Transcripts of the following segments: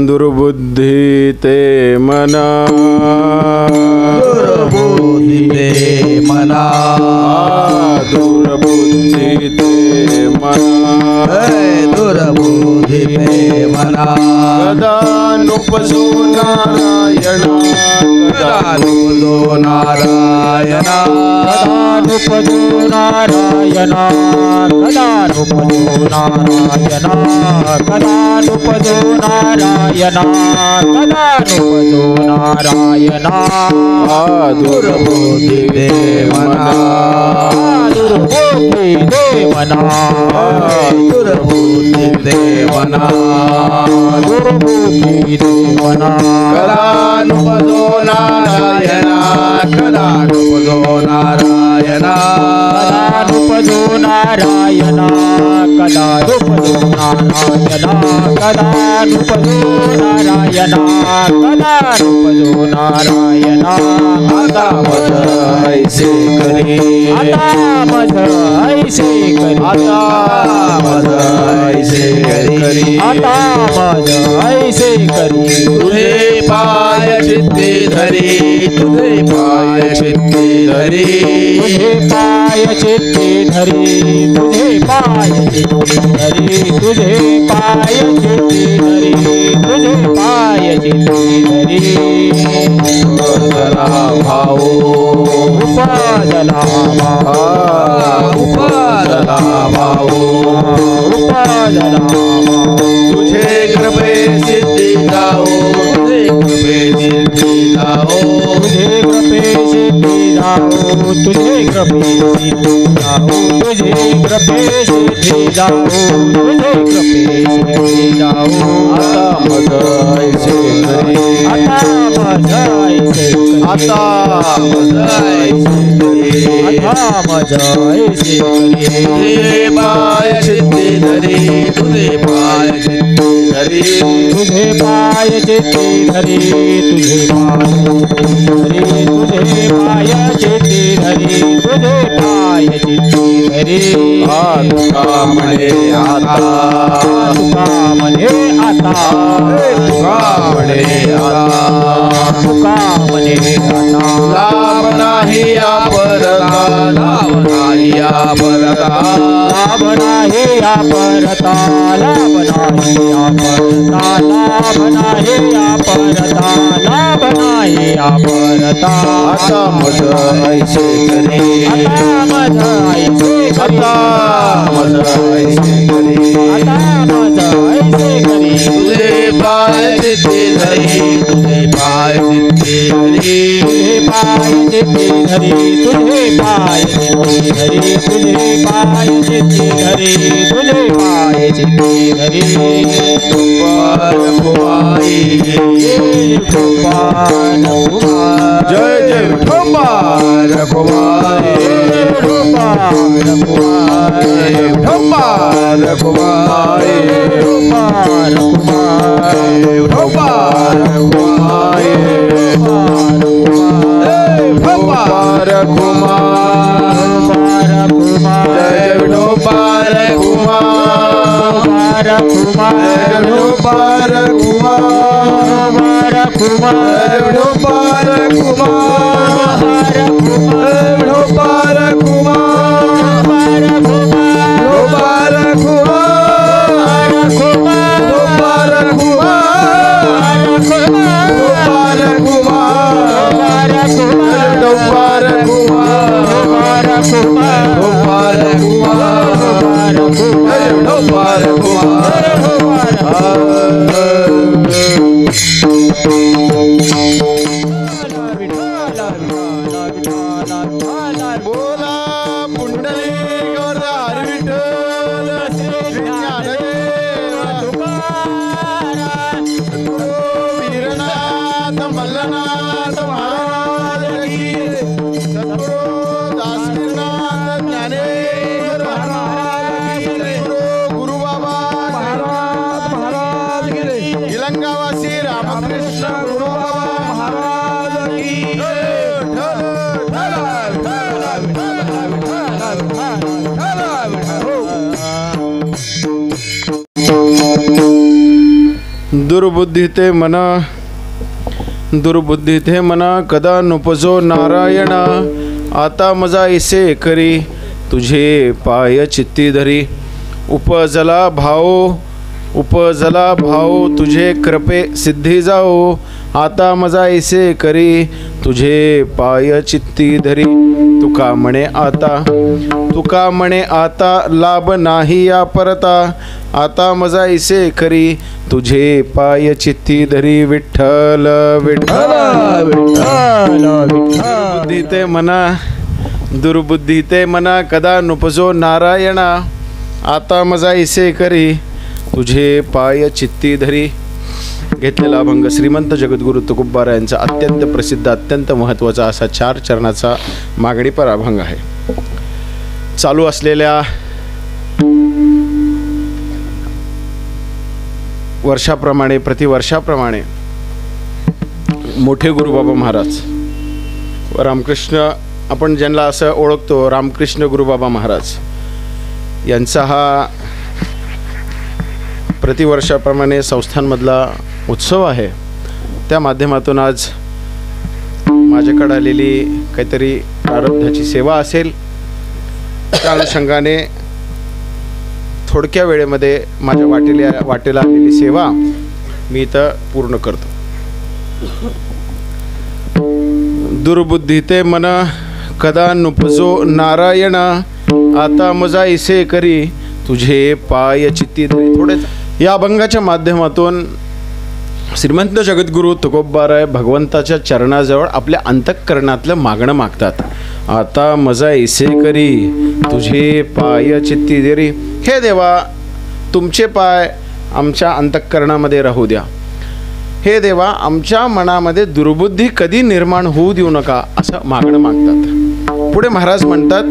दुर्बुद्धी ते मना, दुर्बुद्धी ते मना, दुर्बुद्धी ते मना, दुर्बुद्धी ते मना. कदा नुपजो नारायणा, कदा नुपजो नारायणा, कदा नुपजो नारायणा, कदा नुपजो नारायणा, कदा नुपजो नारायणा, कदा नुपजो नारायणा. दुर्बुद्धी ते मना, दुर्बुद्धी ते मना, दुर्बुद्धी ते मना, दुर्बुद्धी ते मना. कदा नुपजो नारायणा, कदा नुपजो नारायणा, कदा नुपजो नारायणा, कदा नुपजो नारायणा, कदा नुपजो नारायणा, कदा नुपजो नारायणा. आता मज ऐसे करी, आता मज ऐसे करी, आता मज ऐसे करी, आता मज ऐसे करी. तुझे पाय चित्ती धरी, तुझे पाय चित्ती धरी, तुझे पाय चित्ती धरी, तुझे पाय चित्ती धरी, तुझे पाय चित्ती धरी, तुझे पाय चित्ती धरी. उपादला भाऊ, उपादला भाऊ, उपादला भाऊ, उपादला भाऊ. तुझे कृपे सिद्धी जाओ, तुझे कृपे सिद्धी जाओ, तुझे कृपे सिद्धी जाओ, तुझे कृपे सिद्धी जाओ, तुझे कृपे सिद्धी जाओ, तुझे कृपे सिद्धी जाओ. आता मज ऐसे करी, आता मज ऐसे करी, आता मज ऐसे करी, आता मज ऐसे करी. तुझे पाय चित्ती धरी, तुझे पाय चित्ती धरी, तुझे पाय चित्ती धरी, तुझे पाय चित्ती धरी, तुझे पाय चित्ती धरी, तुझे पाय चित्ती धरी. तुका म्हणे आता, तुका म्हणे आता, तुका म्हणे आता, तुका म्हणे आता. लाभ नाही अपरता, लाभ नाही अपरता, लाभ नाही अपरता, लाभ नाही अपरता, लाभ नाही अपरता, लाभ नाही अपरता. आता मज ऐसे करी, आता मज ऐसे करी, आता मज ऐसे करी, आता मज ऐसे करी. तुझे पाय चित्ती धरी, तुझे पाय चित्ती धरी, तुझे पाय चित्ती धरी, तुझे पाय चित्ती धरी, तुझे पाय चित्ती धरी, तुझे पाय चित्ती धरी. पार कुमाई, गोपाल कुमार, जय जय विठोबार कुमारी, गोपाल कुमार, विठोबार कुमारी, गोपाल कुमार, विठोबार कुमारी, विठोबार कुमार, गोपाल कुमार, जय विठोबार कुमार, गोपाल कुमार, विठोबार कुमार, गोपाल कुमार, विठोबार कुमार, विठोबार कुमार, विठोबार कुमार, विठोबार कुमार, विठोबार कुमार, विठोबार कुमार, विठोबार बोला पुंडलिक वरदार विठ्ठल श्री ज्ञानदेव तुकाराम. वीरनाथ मल्लनाथ महाराज की, सद्गुरु दासनाथ ज्ञानेश्वर महाराज की, सद्गुरु गुरु बाबा महाराज की, इलंगावासी रामकृष्ण गुरु बाबा महाराज की. दुर्बुद्धी ते मना कदा नुपजो नारायण. आता मजा ऐसे करी तुझे पाय चित्ती धरी. उपजला भाव तुझे कृपे सिद्धी जाओ. आता मजा ऐसे करी तुझे पाय चित्ती धरी. तुका म्हणे आता लाभ नाही या परता. आता मजा ऐसे करी तुझे पाय चित्ती धरी. विठ्ठल विठ्ठल दुर्बुद्धी ते मना कदा नुपजो नारायणा. आता मजा ऐसे करी तुझे पाय चित्ती धरी. घेतलेला अभंग श्रीमंत जगद्गुरु तुकोबा यांचा अत्यंत प्रसिद्ध अत्यंत महत्त्वाचा असा 4 चरणाचा मागणीपर अभंग आहे. चालू असलेल्या वर्षाप्रमाणे प्रतिवर्षाप्रमाणे मोठे गुरुबाबा महाराज रामकृष्ण आपण ज्यांना असं ओळखतो रामकृष्ण गुरुबाबा महाराज यांचा हा प्रतिवर्षाप्रमाणे संस्थांमधला उत्सव आहे. त्या माध्यमातून आज माझ्याकडे आलेली काहीतरी प्रारब्धाची सेवा असेल त्या अनुषंगाने थोडक्या वेळेमध्ये माझ्या वाटेला आलेली सेवा मी इथं पूर्ण करतो. दुर्बुद्धी ते मन कदा नुपजो नारायण. आता मजा ऐसे करी तुझे पाय चित्ती धरी. थोडे या अभंगाच्या माध्यमातून श्रीमंत जगद्गुरु तुकोबाराय भगवंताच्या चरणाजवळ आपल्या अंतःकरणातलं मागणं मागतात. आता मजा ऐसे करी तुझे पाय चित्ती धरी. हे देवा तुमचे पाय आमच्या अंतःकरणामध्ये राहू द्या. हे देवा आमच्या मनामध्ये दुर्बुद्धी कधी निर्माण होऊ देऊ नका असं मागणं मागतात. पुढे महाराज म्हणतात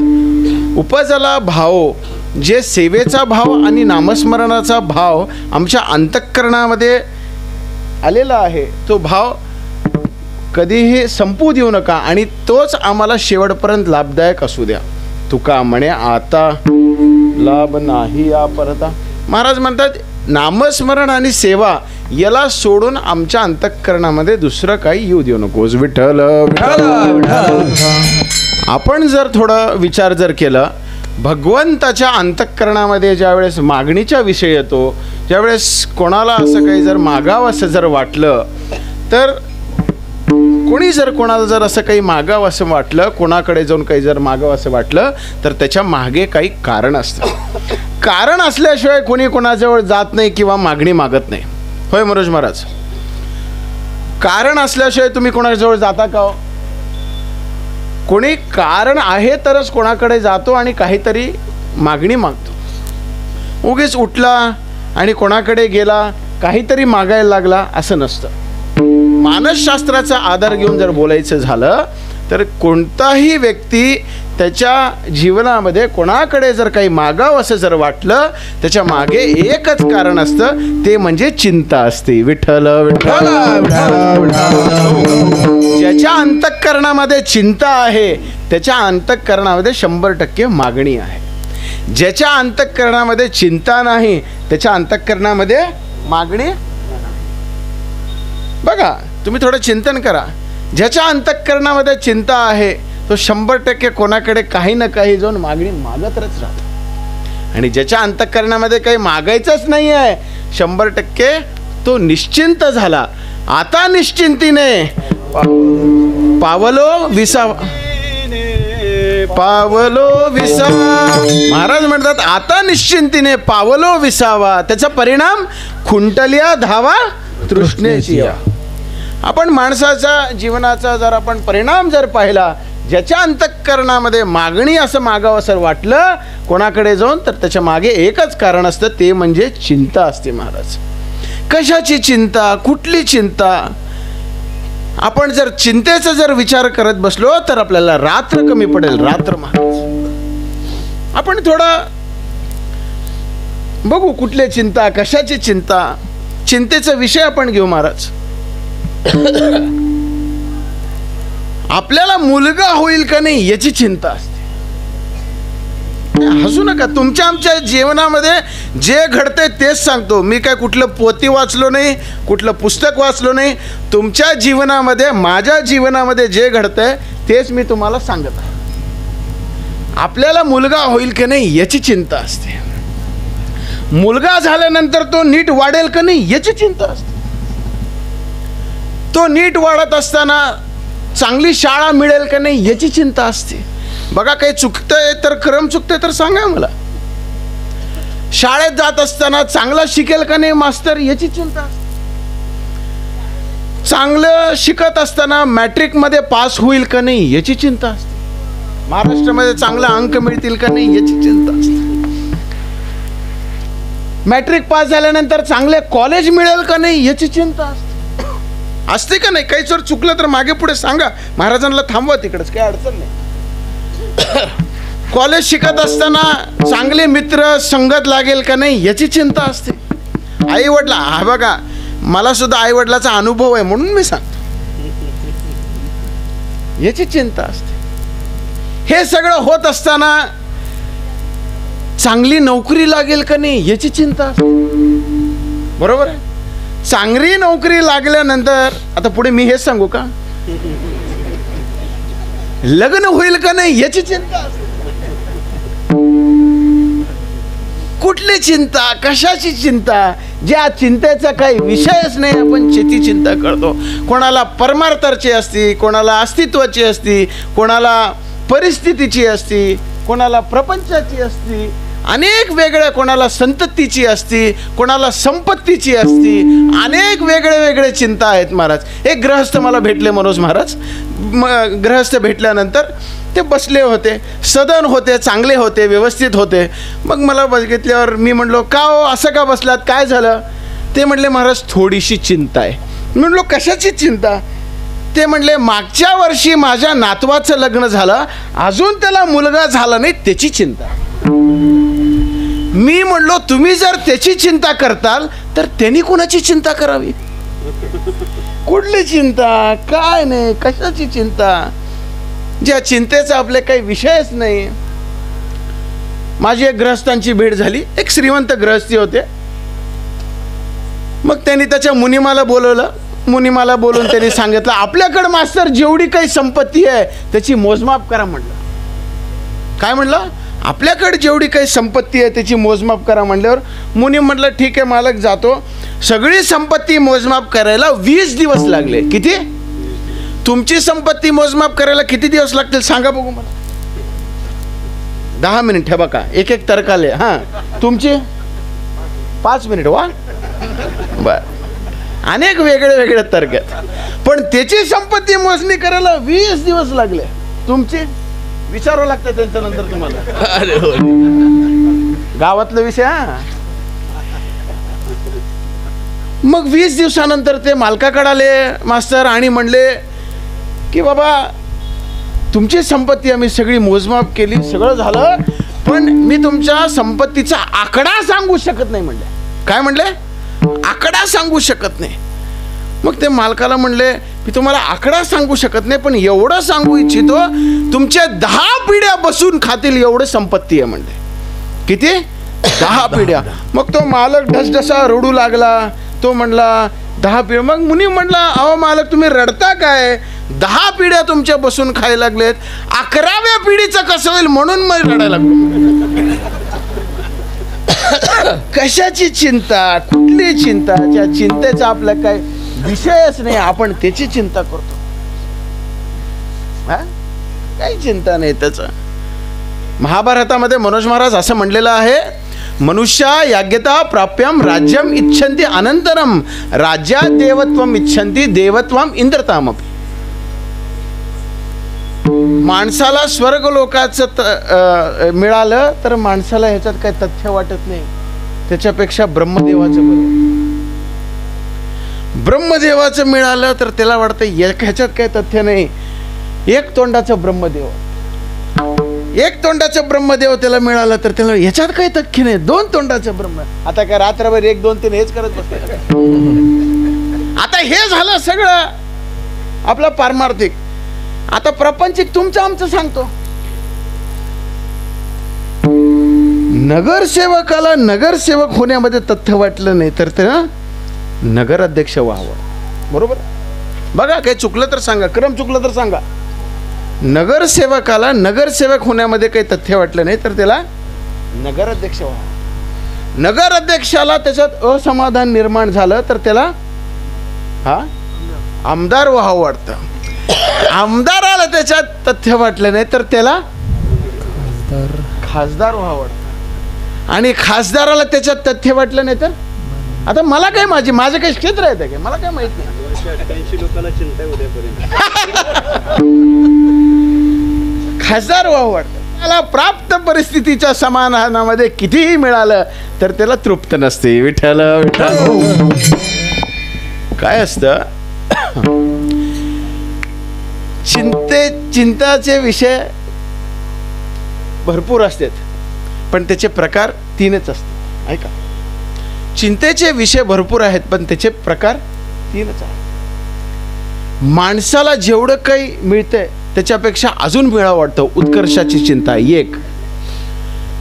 उपजला भाव जे सेवेचा भाव आणि नामस्मरणाचा भाव आमच्या अंतःकरणामध्ये आलेला आहे तो भाव कधीही संपू देऊ नका आणि तोच आम्हाला शेवटपर्यंत लाभदायक असू द्या. तुका म्हणे आता लाभ नाही या परता. महाराज म्हणतात नामस्मरण आणि सेवा याला सोडून आमच्या अंतःकरणामध्ये दुसरं काही येऊ देऊ नकोस. विठ्ठल आपण जर थोडा विचार जर केला भगवंताच्या अंतःकरणामध्ये ज्यावेळेस मागणीचा विषय येतो ज्यावेळेस कोणाला असं काही जर मागावं असं जर वाटलं तर कोणी जर कोणाला जर असं काही मागावं असं वाटलं कोणाकडे जाऊन काही जर मागावं असं वाटलं तर त्याच्या मागे काही कारण असतं. कारण असल्याशिवाय कोणी कोणाजवळ जात नाही किंवा मागणी मागत नाही. होय मनोज महाराज कारण असल्याशिवाय तुम्ही कोणाजवळ जाता का हो? कोणी कारण आहे तरच कोणाकडे जातो आणि काहीतरी मागणी मागतो. उगीच उठला आणि कोणाकडे गेला काहीतरी मागायला लागला असं नसतं. मानसशास्त्राचा आधार घेऊन जर बोलायचं झालं तर कोणताही व्यक्ती त्याच्या जीवनामध्ये कोणाकडे जर काही मागावं असं जर वाटलं त्याच्या मागे एकच कारण असतं ते म्हणजे चिंता असते. विठ्ठल विठ्ठल. ज्याच्या अंतःकरणामध्ये चिंता आहे त्याच्या अंतःकरणामध्ये 100% मागणी आहे. ज्याच्या अंतःकरणामध्ये चिंता नाही त्याच्या अंतःकरणामध्ये मागणी. बघा तुम्ही थोडं चिंतन करा. ज्याच्या अंतःकरणामध्ये चिंता आहे तो 100% कोणाकडे काही ना काही जाऊन मागणी मागतच राहतो. आणि ज्याच्या अंतःकरणामध्ये काही मागायचंच नाही आहे 100% तो निश्चिंत झाला. आता निश्चिंतीने पावलो विसावा. महाराज म्हणतात आता निश्चिंतीने पावलो विसावा. त्याचा परिणाम खुंटल्या धावा तृष्णेची. आपण माणसाचा जीवनाचा जर आपण परिणाम जर पाहिला ज्याच्या अंतःकरणामध्ये मागणी असं मागावं असं वाटलं कोणाकडे जाऊन तर त्याच्या मागे एकच कारण असतं ते म्हणजे चिंता असते. महाराज कशाची चिंता कुठली चिंता. आपण जर चिंतेचा जर विचार करत बसलो तर आपल्याला रात्र कमी पडेल. रात्र महाराज आपण थोडं बघू कुठली चिंता कशाची चिंता. चिंतेचा विषय आपण घेऊ महाराज. आपल्याला मुलगा होईल का नाही याची चिंता असते. हसू नका. तुमच्या आमच्या जीवनामध्ये जे घडतंय तेच सांगतो मी. काय कुठलं पोथी वाचलो नाही, कुठलं पुस्तक वाचलो नाही. तुमच्या जीवनामध्ये, माझ्या जीवनामध्ये जे घडतंय तेच मी तुम्हाला सांगत आहे. आपल्याला मुलगा होईल की नाही याची चिंता असते. मुलगा झाल्यानंतर तो नीट वाढेल का नाही याची चिंता असते. तो नीट वाढत असताना चांगली शाळा मिळेल का नाही याची चिंता असते. बघा, काही चुकतंय तर, क्रम चुकतंय तर सांगा मला. शाळेत जात असताना चांगला शिकेल का नाही मास्तर याची चिंता असते. चांगलं शिकत असताना मॅट्रिकमध्ये पास होईल का नाही याची चिंता असते. महाराष्ट्रामध्ये चांगले अंक मिळतील का नाही याची चिंता असते. मॅट्रिक पास झाल्यानंतर चांगले कॉलेज मिळेल का नाही याची चिंता असते का नाही. काही जर चुकलं तर मागे पुढे सांगा, महाराजांना थांबवा तिकडेच, काही अडचण नाही. कॉलेज शिकत असताना चांगले मित्र संगत लागेल का नाही याची चिंता असते. आई वडला, हा बघा मला सुद्धा आई वडिलाचा अनुभव आहे म्हणून मी सांगतो, याची चिंता असते. हे सगळं होत असताना चांगली नोकरी लागेल का नाही याची चिंता असते. बरोबर आहे. चांगली नोकरी लागल्यानंतर आता पुढे मी हेच सांगू का, लग्न होईल का नाही याची चिंता असते. कुठली चिंता, कशाची चिंता, ज्या चिंतेचा काही विषयच नाही आपण ती चिंता करतो. कोणाला परमार्थाची असती, कोणाला अस्तित्वाची असती, कोणाला परिस्थितीची असती, कोणाला प्रपंचाची असती, अनेक वेगळ्या, कोणाला संततीची असती, कोणाला संपत्तीची असती, अनेक वेगळे वेगळे चिंता आहेत महाराज. एक गृहस्थ मला भेटले, मनोज महाराज. गृहस्थ भेटल्यानंतर ते बसले होते, सदन होते, चांगले होते, व्यवस्थित होते. मग मला बघितल्यावर मी म्हणलो, का हो असं का बसलात, काय झालं? ते म्हणले, महाराज थोडीशी चिंता आहे. म्हणलो, कशाची चिंता? ते म्हणले, मागच्या वर्षी माझ्या नातवाचं लग्न झालं, अजून त्याला मुलगा झाला नाही, त्याची चिंता. मी म्हणलो, तुम्ही जर त्याची चिंता करताल तर त्यांनी कोणाची चिंता करावी? कुठली चिंता, काय नाही, कशाची चिंता, ज्या चिंतेचा आपले काही विषयच नाही. माझी एक गृहस्थांची भेट झाली. एक श्रीमंत गृहस्थी होते. मग त्यांनी त्याच्या मुनिमाला बोलवलं. मुनिमाला बोलून त्यांनी सांगितलं, आपल्याकडे मास्तर जेवढी काही संपत्ती आहे त्याची मोजमाप करा म्हटलं. काय म्हणलं? आपल्याकडे जेवढी काही संपत्ती आहे त्याची मोजमाप करा म्हणल्यावर मुनी म्हटलं, ठीक आहे मालक, जातो. सगळी संपत्ती मोजमाप करायला 20 दिवस लागले. किती? तुमची संपत्ती मोजमाप करायला किती दिवस लागतील सांगा बघू मला. 10 मिनिट. हे बघा, एक एक तर्काले. हां, तुमची 5 मिनिट. वा, बर. अनेक वेगळे वेगळे तर्क आहेत, पण त्याची संपत्ती मोजणी करायला 20 दिवस लागले. तुमची विचारावं लागतं त्यांच्यानंतर तुम्हाला. अरे हो, गावातला विषय. हा, मग 20 दिवसानंतर ते मालकाकडे आले मास्तर आणि म्हणले की बाबा तुमची संपत्ती आम्ही सगळी मोजमाप केली, सगळं झालं, पण मी तुमच्या संपत्तीचा आकडा सांगू शकत नाही म्हणले. काय म्हणले? आकडा सांगू शकत नाही. मग ते मालकाला म्हणले, मी तुम्हाला आकडा सांगू शकत नाही, पण एवढं सांगू इच्छितो, तुमच्या 10 पिढ्या बसून खातील एवढं संपत्ती आहे म्हणले. किती? 10 पिढ्या. मग तो मालक ढसढसा रडू लागला. तो म्हणला 10 पिढ्या. मग मुनी म्हणला, अहो मालक तुम्ही रडता काय? 10 पिढ्या तुमच्या बसून खायला लागलेत, 11व्या पिढीचं कसं होईल म्हणून मग रडायला लागलो. कशाची चिंता, कुठली चिंता, ज्या चिंतेचा आपला काय विषयच नाही आपण त्याची चिंता करतो. काही चिंता नाही त्याच. महाभारतामध्ये मनोज महाराज असं म्हणलेलं आहे, मनुष्या याज्ञता प्राप्यम राज्यम इच्छन्ति अनंतरम राज्यात देवत्वम इच्छन्ति देवत्वम इंद्रतामपि. माणसाला स्वर्ग लोकाचं मिळालं तर माणसाला ह्याच्यात काही तथ्य वाटत नाही, त्याच्यापेक्षा ब्रह्मदेवाचं बरं. ब्रह्मदेवाचं मिळालं तर त्याला वाटतं ह्याच्यात काही तथ्य नाही. एक तोंडाचं ब्रह्मदेव, एक तोंडाचं ब्रह्मदेव त्याला मिळालं तर त्याला ह्याच्यात काही तथ्य नाही. 2 तोंडाचं ब्रह्म. आता काय रात्रभर 1, 2, 3 हेच करत बसले? आता हे झालं सगळं आपलं पारमार्थिक. आता प्रपंचिक तुमचं आमचं सांगतो. नगरसेवकाला नगरसेवक होण्यामध्ये तथ्य वाटलं नाही तर ते नगराध्यक्ष व्हावं. बरोबर. बघा काही चुकलं तर सांगा, क्रम चुकलं तर सांगा. नगरसेवकाला नगरसेवक होण्यामध्ये काही तथ्य वाटलं नाही तर त्याला नगराध्यक्ष व्हावं. नगराध्यक्षाला त्याच्यात असमाधान निर्माण झालं तर त्याला आमदार व्हावं वाटतं. आमदाराला त्याच्यात तथ्य वाटलं नाही तर त्याला खासदार व्हावं वाटतं. आणि खासदाराला त्याच्यात तथ्य वाटलं नाही तर आता मला काय माझं काही क्षेत्र आहे काय मला काय माहित नाही. 88 लोकांना चिंता आहे उद्यापर्यंत. खासदार व्हावं वाटतं. त्याला प्राप्त परिस्थितीच्या समाधानामध्ये कितीही मिळालं तर त्याला तृप्त नसते. विठ्ठल विठ्ठल. काय असतं चिंताचे विषय भरपूर असतात पण त्याचे प्रकार 3च असतात. ऐका, चिंतेचे विषय भरपूर आहेत पण त्याचे प्रकार 3च आहेत. माणसाला जेवढं काही मिळतंय त्याच्यापेक्षा अजून मिळावं वाटतं उत्कर्षाची चिंता 1.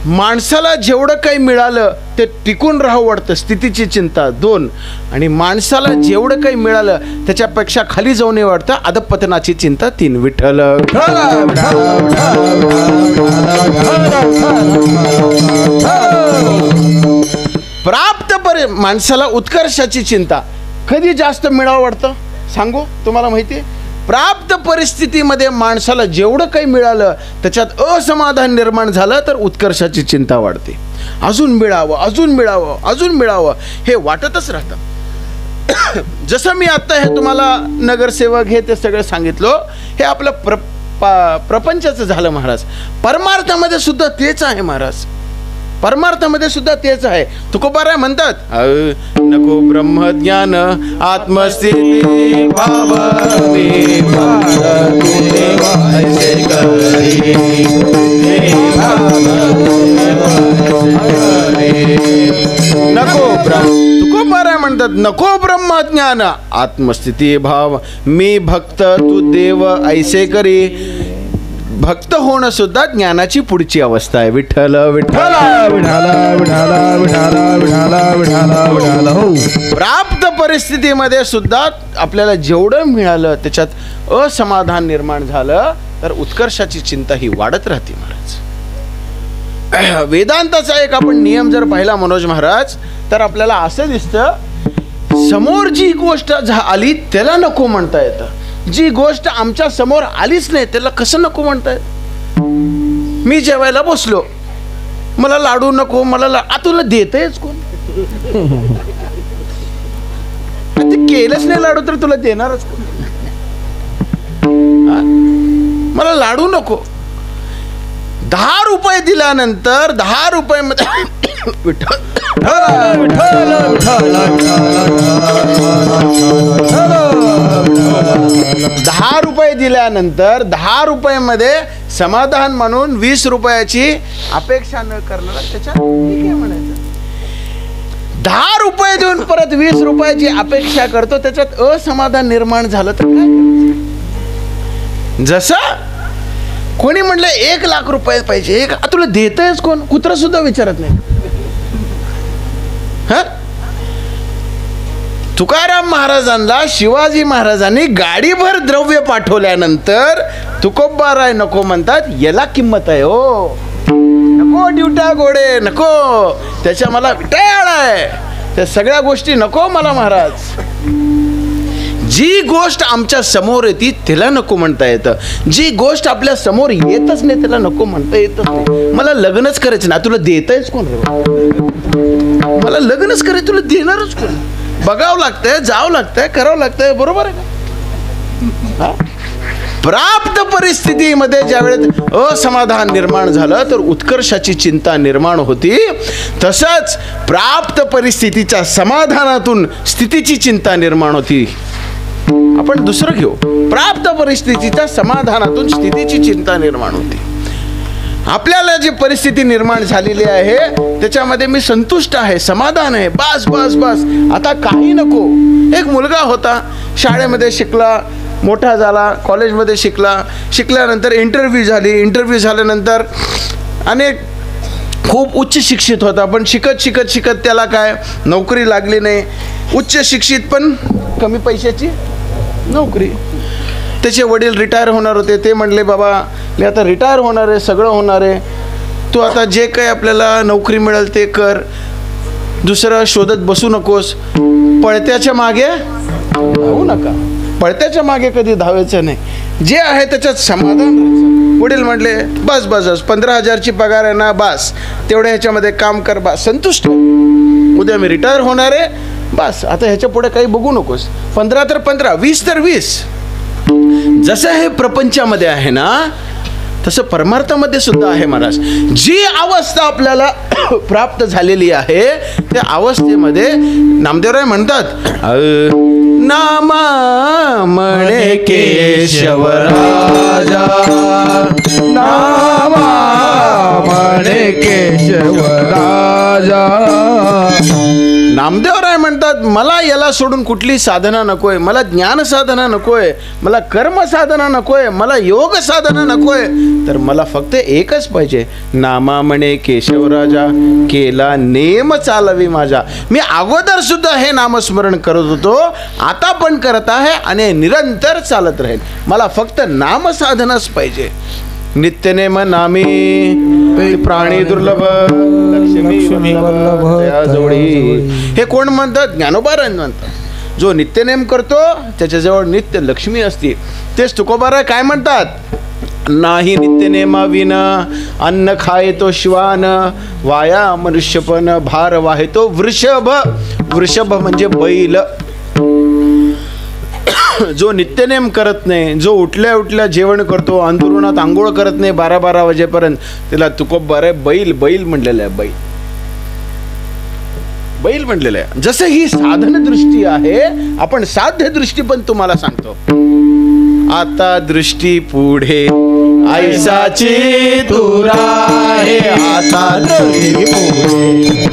माणसाला जेवढं काही मिळालं ते टिकून राहावं वाटतं स्थितीची चिंता 2. आणि माणसाला जेवढं काही मिळालं त्याच्यापेक्षा खाली जाऊन वाटतं अधपतनाची चिंता 3. विठ्ठल. प्राप्त माणसाला उत्कर्षाची चिंता कधी जास्त मिळावं वाटतं सांगू तुम्हाला माहिती आहे. प्राप्त परिस्थितीमध्ये माणसाला जेवढं काही मिळालं त्याच्यात असमाधान निर्माण झालं तर उत्कर्षाची चिंता वाढते. अजून मिळावं अजून मिळावं अजून मिळावं हे वाटतच राहतं. जसं मी आता हे तुम्हाला नगरसेवक हे ते सगळं सांगितलं हे आपलं प्रपंचाचं झालं महाराज. परमार्थामध्ये सुद्धा तेच आहे महाराज. परमार्थामध्ये सुद्धा तेच आहे. तुकोबाराय म्हणतात नको ब्रह्मज्ञान आत्मस्थिती भाव नको तुकोबाराय म्हणतात नको ब्रह्मज्ञान आत्मस्थिती भाव मी भक्त तू देव ऐसे करी. भक्त होणं सुद्धा ज्ञानाची पुढची अवस्था आहे. विठ्ठल विठ्ठल. प्राप्त परिस्थितीमध्ये सुद्धा आपल्याला जेवढं मिळालं त्याच्यात असमाधान निर्माण झालं तर उत्कर्षाची चिंता ही वाढत राहते महाराज. वेदांताचा एक आपण नियम जर पाहिला मनोज महाराज तर आपल्याला असं दिसतं समोर जी गोष्ट आली त्याला नको म्हणता येतं. जी गोष्ट आमच्या समोर आलीच नाही त्याला कसं नको म्हणताय. मी जेवायला बसलो मला लाडू नको मला तुला देतयच कोण. ते केलंच नाही लाडू तर तुला देणारच कोण. मला लाडू नको. 10 रुपये दिल्यानंतर 10 रुपयामध्ये विठ्ठल 10 रुपये दिल्यानंतर 10 रुपयामध्ये समाधान म्हणून 20 रुपयाची अपेक्षा न करणारा त्याच्या ठीक आहे म्हणायचं. 10 रुपये देऊन परत 20 रुपयाची अपेक्षा करतो त्याच्यात असमाधान निर्माण झालं तर काय. जसं कोणी म्हटलं 1 लाख रुपये पाहिजे तुला देतयच कोण. कुत्रा सुद्धा विचारत नाही. तुकाराम महाराजांना शिवाजी महाराजांनी गाडीभर द्रव्य पाठवल्यानंतर तुकोबाराय नको म्हणतात याला किंमत आहे हो. नको ड्युट्या गोडे नको त्याच्या मला विटाळ आहे त्या सगळ्या गोष्टी नको मला महाराज. जी गोष्ट आमच्या समोर येते त्याला नको म्हणता येतं. जी गोष्ट आपल्या समोर येतच नाही त्याला नको म्हणता येतच नाही. मला लग्नच करायचं ना तुला देतच कोण रे. मला लग्नच करायचं तुला देणारच कोण. बघावं लागतंय जावं लागतंय करावं लागतंय. बरोबर आहे का. प्राप्त परिस्थितीमध्ये ज्यावेळेस असमाधान निर्माण झालं तर उत्कर्षाची चिंता निर्माण होती. तसंच प्राप्त परिस्थितीच्या समाधानातून स्थितीची चिंता निर्माण होती. आपण दुसरं घेऊ. प्राप्त परिस्थितीच्या समाधानातून स्थितीची चिंता निर्माण होती. आपल्याला जी परिस्थिती निर्माण झालेली आहे त्याच्यामध्ये मी संतुष्ट आहे समाधान आहे बस बस बस आता काही नको. एक मुलगा होता शाळेमध्ये शिकला मोठा झाला कॉलेजमध्ये शिकल्यानंतर इंटरव्ह्यू झाल्यानंतर अनेक खूप उच्च शिक्षित होता, पण शिकत शिकत शिकत त्याला काय नोकरी लागली नाही. उच्च शिक्षित पण कमी पैशाची नोकरी. त्याचे वडील रिटायर होणार होते. ते म्हणले, बाबा मी आता रिटायर होणार आहे, सगळं होणार आहे, तू आता जे काही आपल्याला नोकरी मिळेल ते कर, दुसरं शोधत बसू नकोस, पळत्याच्या मागे धावू नका, पळत्याच्या मागे कधी धावायचं नाही, जे आहे त्याच्यात समाधान राहायचं. वडील म्हटले, बस बस बस 15,000ची पगार आहे ना, बस तेवढ्या ह्याच्यामध्ये काम कर, बस संतुष्ट, उद्या मी रिटायर होणार आहे, बस आता ह्याच्या पुढे काही बघू नकोस. 15 तर 15, 20 तर 20. जसं हे प्रपंचामध्ये आहे ना, तसं परमार्थामध्ये सुद्धा आहे महाराज. जी अवस्था आपल्याला प्राप्त झालेली आहे त्या अवस्थेमध्ये नामदेवराय म्हणतात, नामा म्हणे केशव राजा, नामा म्हणे केशव राजा. नामदेवराय म्हणतात, मला याला सोडून कुठली साधना नकोय, मला ज्ञान साधना नकोय, मला कर्म साधना नकोय, मला योग साधना नकोय, तर मला फक्त एकच पाहिजे, नामा म्हणे केशवराजा, केला नेम चालवी माझा. मी अगोदर सुद्धा हे नामस्मरण करत होतो, आता पण करत आहे आणि निरंतर चालत राहील. मला फक्त नाम साधनाच पाहिजे. नित्यनेम नामी प्राणी दुर्लभ, लक्ष्मी वल्लभ त्याजवळी. हे कोण म्हणतात? ज्ञानोबाराय म्हणतात. जो नित्यनेम करतो त्याच्याजवळ नित्य लक्ष्मी असते. तेच तुकोबाराय काय म्हणतात? नाही नित्यनेमा विना अन्न खाये तो श्वान, वाया मनुष्यपण भार वाहे तो वृषभ. वृषभ म्हणजे बैल. जो नित्यनेम करत नाही, जो उठल्या उठल्या जेवण करतो, अंथरुणात आंघोळ करत नाही 12-12 वाजेपर्यंत, त्याला तुकोबाराय बैल बैल म्हणलेलं आहे. बैल बैल म्हणलेलं आहे. जसं ही साधन दृष्टी आहे, आपण साध्य दृष्टी पण तुम्हाला सांगतो. आता दृष्टी पुढे ऐसाची तुरा आहे, आता दृष्टी पुढे.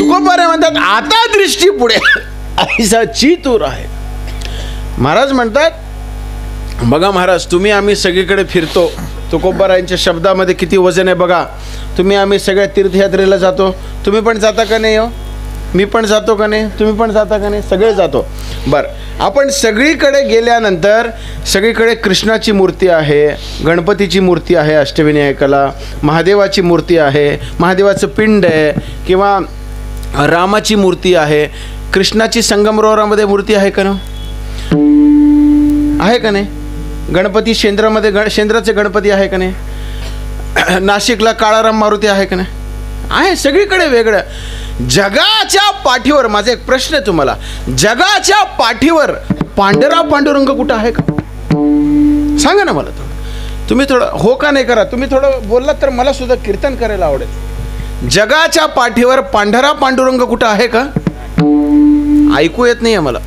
तुकोबाराय म्हणतात, आता दृष्टी पुढे ऐसाची तूर आहे. महाराज म्हणतात, बघा महाराज, तुम्ही आम्ही सगळीकडे फिरतो. तुकोबारायांच्या शब्दामध्ये किती वजन आहे बघा. तुम्ही आम्ही सगळ्या तीर्थयात्रेला जातो, तुम्ही पण जाता का नाही? हो, मी पण जातो का नाही? तुम्ही पण जाता का नाही? सगळे जातो. बरं, आपण सगळीकडे गेल्यानंतर सगळीकडे कृष्णाची मूर्ती आहे, गणपतीची मूर्ती आहे अष्टविनायकाला, महादेवाची मूर्ती आहे, महादेवाचं पिंड आहे, किंवा रामाची मूर्ती आहे, कृष्णाची संगमरवरामध्ये मूर्ती आहे का ना? आहे का नाही? गणपती शेंद्रामध्ये शेंद्राचे गणपती आहे का नाही? नाशिकला काळाराम मारुती आहे का नाही? आहे. सगळीकडे वेगळं. जगाच्या पाठीवर माझा एक प्रश्न आहे तुम्हाला, जगाच्या पाठीवर पांढरा पांडुरंग कुठं आहे का? सांगा ना मला. तुम्ही थोडं हो का नाही करा. तुम्ही थोडं बोललात तर मला सुद्धा कीर्तन करायला आवडेल. जगाच्या पाठीवर पांढरा पांडुरंग कुठं आहे का? ऐकू येत नाही आहे मला.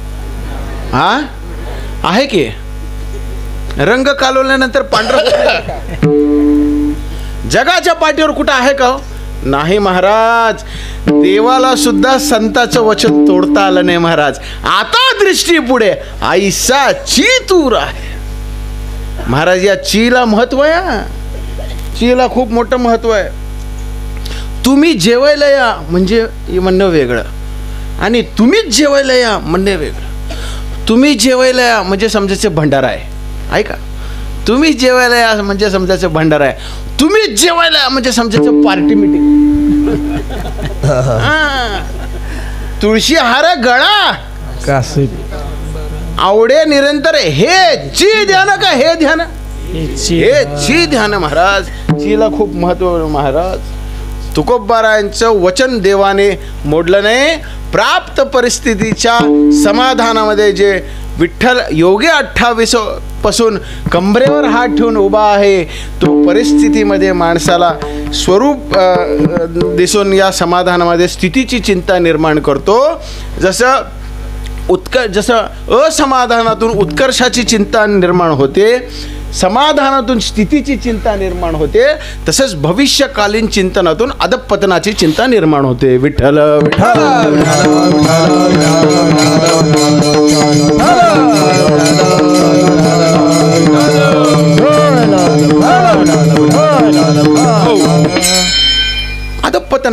हा आहे की? रंग कालवल्यानंतर पांढरा जगाच्या पाठीवर कुठं आहे का? नाही महाराज. देवाला सुद्धा संताचं वचन तोडता आलं नाही महाराज. आता दृष्टी पुढे ऐसाची तूर आहे. महाराज, या चीला महत्व आहे. चीला खूप मोठं महत्व आहे. तुम्ही जेवायला या म्हणजे म्हणणं वेगळं, आणि तुम्हीच जेवायला या म्हणणे वेगळं. तुम्ही जेवायला या म्हणजे समजायचं भंडारा आहे. ऐका, तुम्ही जेवायला या म्हणजे समजायचं भंडारा आहे. तुम्हीच जेवायला या म्हणजे समजायचं पार्टी मीटिंग. तुळशी हार गळा आवडे निरंतर, हे ची ध्यान का हे ध्यान? हे ची ध्यान महाराज. चीला खूप महत्व महाराज. तुकोबारायांचं वचन देवाने मोडलं नाही. प्राप्त परिस्थितीच्या समाधानामध्ये जे विठ्ठल योगी 28 पासून कंबरेवर हात ठेवून उभा आहे, तो परिस्थितीमध्ये माणसाला स्वरूप दिसून या समाधानामध्ये स्थितीची चिंता निर्माण करतो. जसं असमाधानातून उत्कर्षाची चिंता निर्माण होते, समाधानातून स्थितीची चिंता निर्माण होते, तसंच भविष्यकालीन चिंतनातून अधपतनाची चिंता निर्माण होते. विठ्ठल विठ्ठल.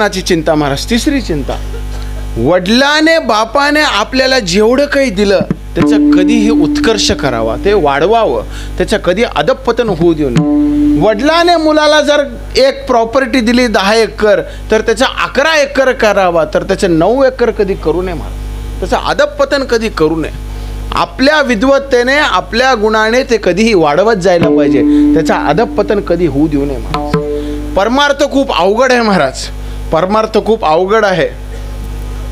अधःपतनाची चिंता महाराज. तिसरी चिंता, वडिलाने बापाने आपल्याला जेवढं काही दिलं त्याचा कधीही उत्कर्ष करावा, ते वाढवावं, त्याचा कधी अधःपतन होऊ देऊ नये. वडिलाने मुलाला जर एक प्रॉपर्टी दिली 10 एकर तर त्याचा 11 एकर करावा, तर त्याचं 9 एकर कधी करू नये महाराज. त्याचं अधःपतन कधी करू नये. आपल्या विद्वत्तेने आपल्या गुणाने ते कधीही वाढवत जायला पाहिजे, त्याचा अधःपतन कधी होऊ देऊ नये महाराज. परमार्थ खूप अवघड आहे महाराज, परमार्थ खूप अवघड आहे.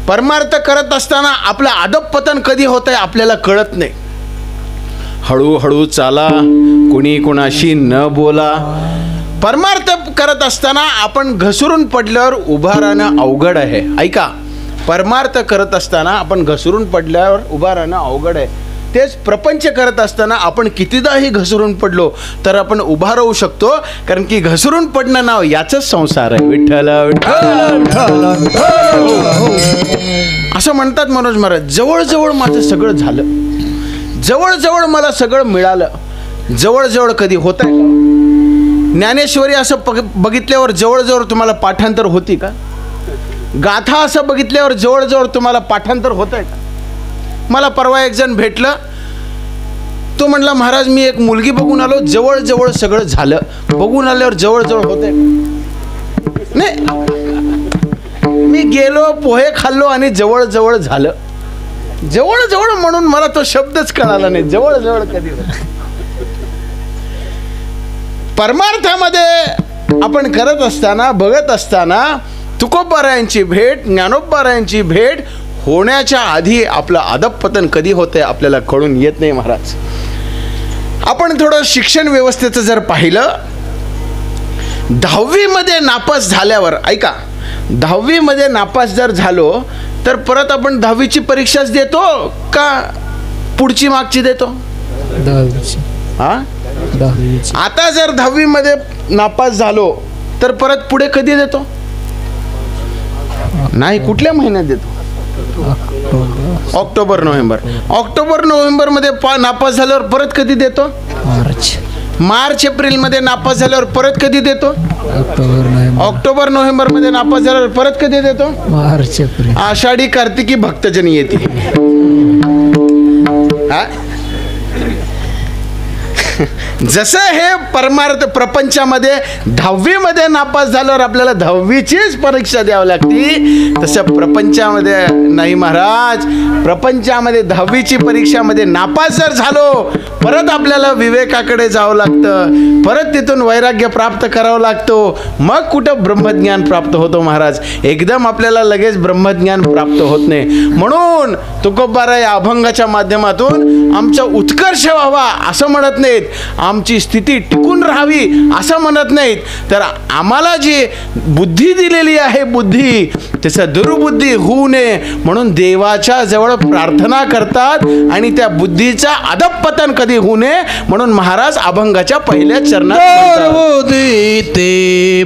परमार्थ करत असताना आपलं अधःपतन कधी होत आहे आपल्याला कळत नाही. हळूहळू चाला, कुणी कुणाशी न बोला. परमार्थ करत असताना आपण घसरून पडल्यावर उभा राहणं अवघड आहे. ऐका, परमार्थ करत असताना आपण घसरून पडल्यावर उभा राहणं अवघड आहे. तेच प्रपंच करत असताना आपण कितीदाही घसरून पडलो तर आपण उभा राहू शकतो, कारण की घसरून पडणं नाव याचंच संसार आहे. विठ्ठल विठ्ठल असं म्हणतात मनोज महाराज. जवळजवळ माझं सगळं झालं, जवळजवळ मला सगळं मिळालं. जवळजवळ कधी होत आहे का? ज्ञानेश्वरी असं बघितल्यावर जवळजवळ तुम्हाला पाठांतर होती का? गाथा असं बघितल्यावर जवळजवळ तुम्हाला पाठांतर होत आहे का? मला परवा एक जण भेटलं, तो म्हणला महाराज मी एक मुलगी बघून आलो, जवळजवळ सगळं झालं. बघून आल्यावर जवळजवळ होत आहे नाही. मी गेलो, पोहे खाल्लो आणि जवळजवळ झालं. जवळजवळ म्हणून मला तो शब्दच कळाला नाही. जवळजवळ कधी होत. परमार्थामध्ये आपण करत असताना, बघत असताना तुकोबारायांची भेट, ज्ञानोबारायांची भेट होण्याच्या आधी आपलं अधःपतन कधी होतंय आपल्याला कळून येत नाही महाराज. आपण थोडं शिक्षण व्यवस्थेचं जर पाहिलं, 10वी मध्ये नापास झाल्यावर, ऐका, 10वी मध्ये नापास जर झालो तर परत आपण 10वीची परीक्षाच देतो का पुढची मागची देतो? 10वीची. हा, 10वीची. आता जर 10वी मध्ये नापास झालो तर परत पुढे कधी देतो? नाही, कुठल्या महिन्यात देतो? October November. ऑक्टोबर नोव्हेंबर मध्ये नापास झाल्यावर परत कधी देतो? मार्च. मार्च एप्रिल मध्ये नापास झाल्यावर परत कधी देतो? ऑक्टोबर नोव्हेंबर मध्ये नापास झाल्यावर परत कधी देतो? मार्च एप्रिल. आषाढी कार्तिकी भक्तजनी येते. जसं हे परमार्थ प्रपंचामध्ये 10वी मध्ये नापास झाल्यावर आपल्याला 10वीचीच परीक्षा द्यावी लागती, तसं प्रपंचामध्ये नाही महाराज. प्रपंचामध्ये 10वीची परीक्षामध्ये नापास जर झालो परत आपल्याला विवेकाकडे जावं लागतं, परत तिथून वैराग्य प्राप्त करावं लागतो, मग कुठं ब्रह्मज्ञान प्राप्त होतो महाराज. एकदम आपल्याला लगेच ब्रह्मज्ञान प्राप्त होत नाही. म्हणून तुकोबाराय या अभंगाच्या माध्यमातून आमचा उत्कर्ष व्हावा असं म्हणत नाहीत, आमची स्थिती टिकून राहावी असं म्हणत नाहीत, तर आम्हाला जी बुद्धी दिलेली आहे, बुद्धी त्याचं दुर्बुद्धी होऊ नये म्हणून देवाच्या जवळ प्रार्थना करतात, आणि त्या बुद्धीचा अधःपतन कधी होऊ नये म्हणून महाराज अभंगाच्या पहिल्या चरणात दुर्बुद्धी ते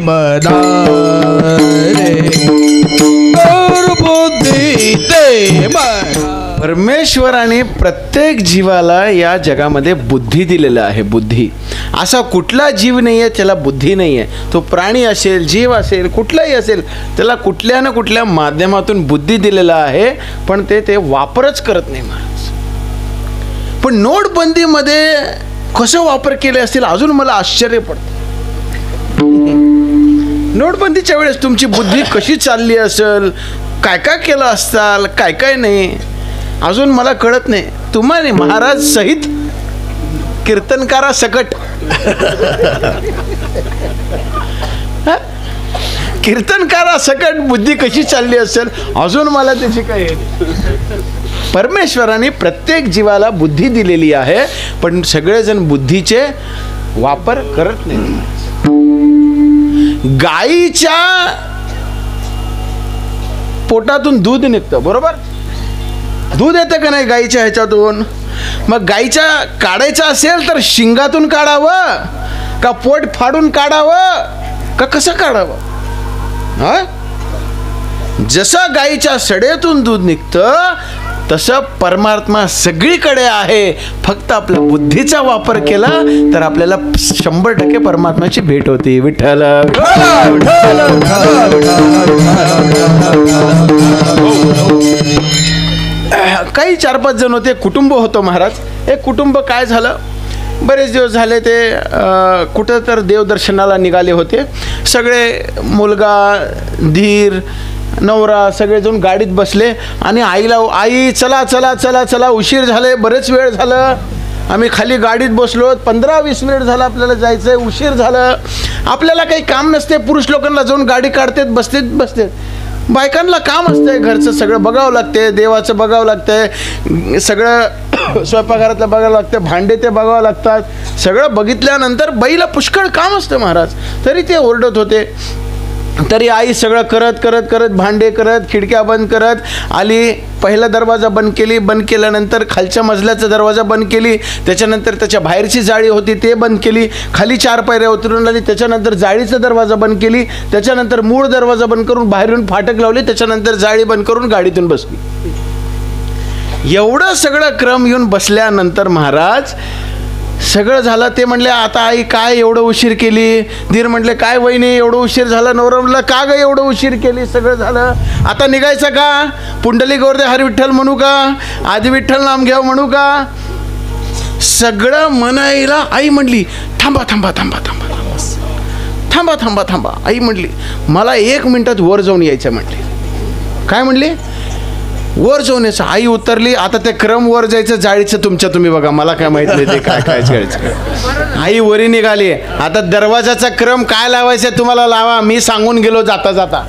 परमेश्वराने प्रत्येक जीवाला या जगामध्ये बुद्धी दिलेला आहे. बुद्धी असा कुठला जीव नाही आहे त्याला बुद्धी नाही आहे. तो प्राणी असेल, जीव असेल, कुठलाही असेल, त्याला कुठल्या ना कुठल्या माध्यमातून बुद्धी दिलेला आहे, पण ते वापरच करत नाही महाराज. पण नोटबंदीमध्ये कसं वापर केले असतील अजून मला आश्चर्य पडतं. नोटबंदीच्या वेळेस तुमची बुद्धी कशी चालली असेल, काय काय केलं असताल, काय काय नाही, अजून मला कळत नाही. तुम्हाला महाराज सहित कीर्तनकारा सकट कीर्तनकारा सकट बुद्धी कशी चालली असेल अजून मला त्याची काय. परमेश्वराने प्रत्येक जीवाला बुद्धी दिलेली आहे, पण सगळेजण बुद्धीचे वापर करत नाही. गाईच्या पोटातून दूध निघतं, बरोबर? दूध येतं का नाही गाईच्या ह्याच्यातून? मग गाईच्या काढायचं असेल तर शिंगातून काढावं का पोट फाडून काढावं का कसं काढावं? हा, जसं गाईच्या सडेतून दूध निघतं तसं परमात्मा सगळीकडे आहे, फक्त आपल्या बुद्धीचा वापर केला तर आपल्याला 100% परमात्म्याची भेट होती. विठ्ठल काही 4-5 जण होते, कुटुंब होतं महाराज. एक कुटुंब काय झालं, बरेच दिवस झाले ते कुठं तर देवदर्शनाला निघाले होते. सगळे मुलगा, धीर, नवरा सगळेजण गाडीत बसले आणि आईला, आई चला चला चला चला, उशीर झाले, बरेच वेळ झालं, आम्ही खाली गाडीत बसलो, 15-20 मिनिट झालं, आपल्याला जायचं आहे, उशीर झालं. आपल्याला काही काम नसते, पुरुष लोकांना जाऊन गाडी काढतात, बसतेत. बायकांना काम असतंय, घरचं सगळं बघावं लागते, देवाचं बघावं लागतंय, सगळं स्वयंपाकघरातलं बघावं लागतं, भांडे ते बघावं लागतात. सगळं बघितल्यानंतर बाईला पुष्कळ काम असतं महाराज. तरी ते ओरडत होते. तरी आई सगळं करत करत करत, भांडे करत, खिडक्या बंद करत आली. पहिला दरवाजा बंद केल्यानंतर खालच्या मजल्याचा दरवाजा बंद केली. त्याच्यानंतर त्याच्या बाहेरची जाळी होती ते बंद केली. खाली 4 पायऱ्या उतरून आली. त्याच्यानंतर जाळीचा दरवाजा बंद केली. त्याच्यानंतर मूळ दरवाजा बंद करून बाहेरून फाटक लावली. त्याच्यानंतर जाळी बंद करून गाडीतून बसली. एवढं सगळं क्रम येऊन बसल्यानंतर महाराज सगळं झालं. ते म्हणले, आता आई काय एवढं उशीर केली? धीर म्हटले, काय वहिनी एवढं उशीर झालं? नवरा म्हटलं, का ग एवढं उशीर केली? सगळं झालं, आता निघायचं का? पुंडलिक गोरदे हरी विठ्ठल म्हणू का? आदि विठ्ठल नाम घ्याव म्हणू का? सगळं म्हणायला आई म्हणली, थांबा थांबा थांबा थांबा थांबा थांबा थांबा. आई म्हणली, मला 1 मिनिटात वर जाऊन यायचं म्हटली. काय म्हणली? वर जाऊन यायचं. आई उतरली. आता ते क्रम वर जायचं जाळीचं तुम्ही बघा, मला काय माहित नाही ते काय करायचं. आई वरी निघाली. आता दरवाजाचा क्रम काय लावायचं तुम्हाला लावा, मी सांगून गेलो जाता जाता.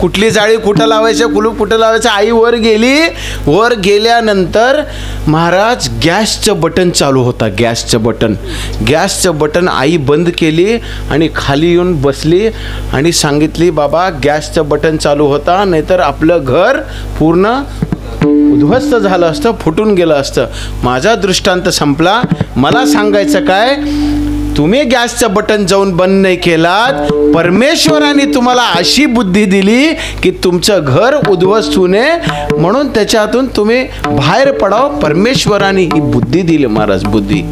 कुठली जाळी कुठं लावायचं, कुलूप कुठं लावायचं. आई वर गेली. वर गेल्यानंतर महाराज गॅसचं बटन चालू होता. गॅसचं बटन आई बंद केली आणि खाली येऊन बसली आणि सांगितली, बाबा गॅसचं बटन चालू होता, नाहीतर आपलं घर पूर्ण उद्ध्वस्त झालं असतं, फुटून गेलं असतं. माझा दृष्टांत संपला. मला सांगायचं काय, तुम्ही गॅसचं बटन जाऊन बंद नाही केलात, परमेश्वराने तुम्हाला अशी बुद्धी दिली की तुमचं घर उद्ध्वस्त होऊ नये म्हणून त्याच्यातून तुम्ही बाहेर पडाव. परमेश्वराने ही बुद्धी दिली महाराज. बुद्धी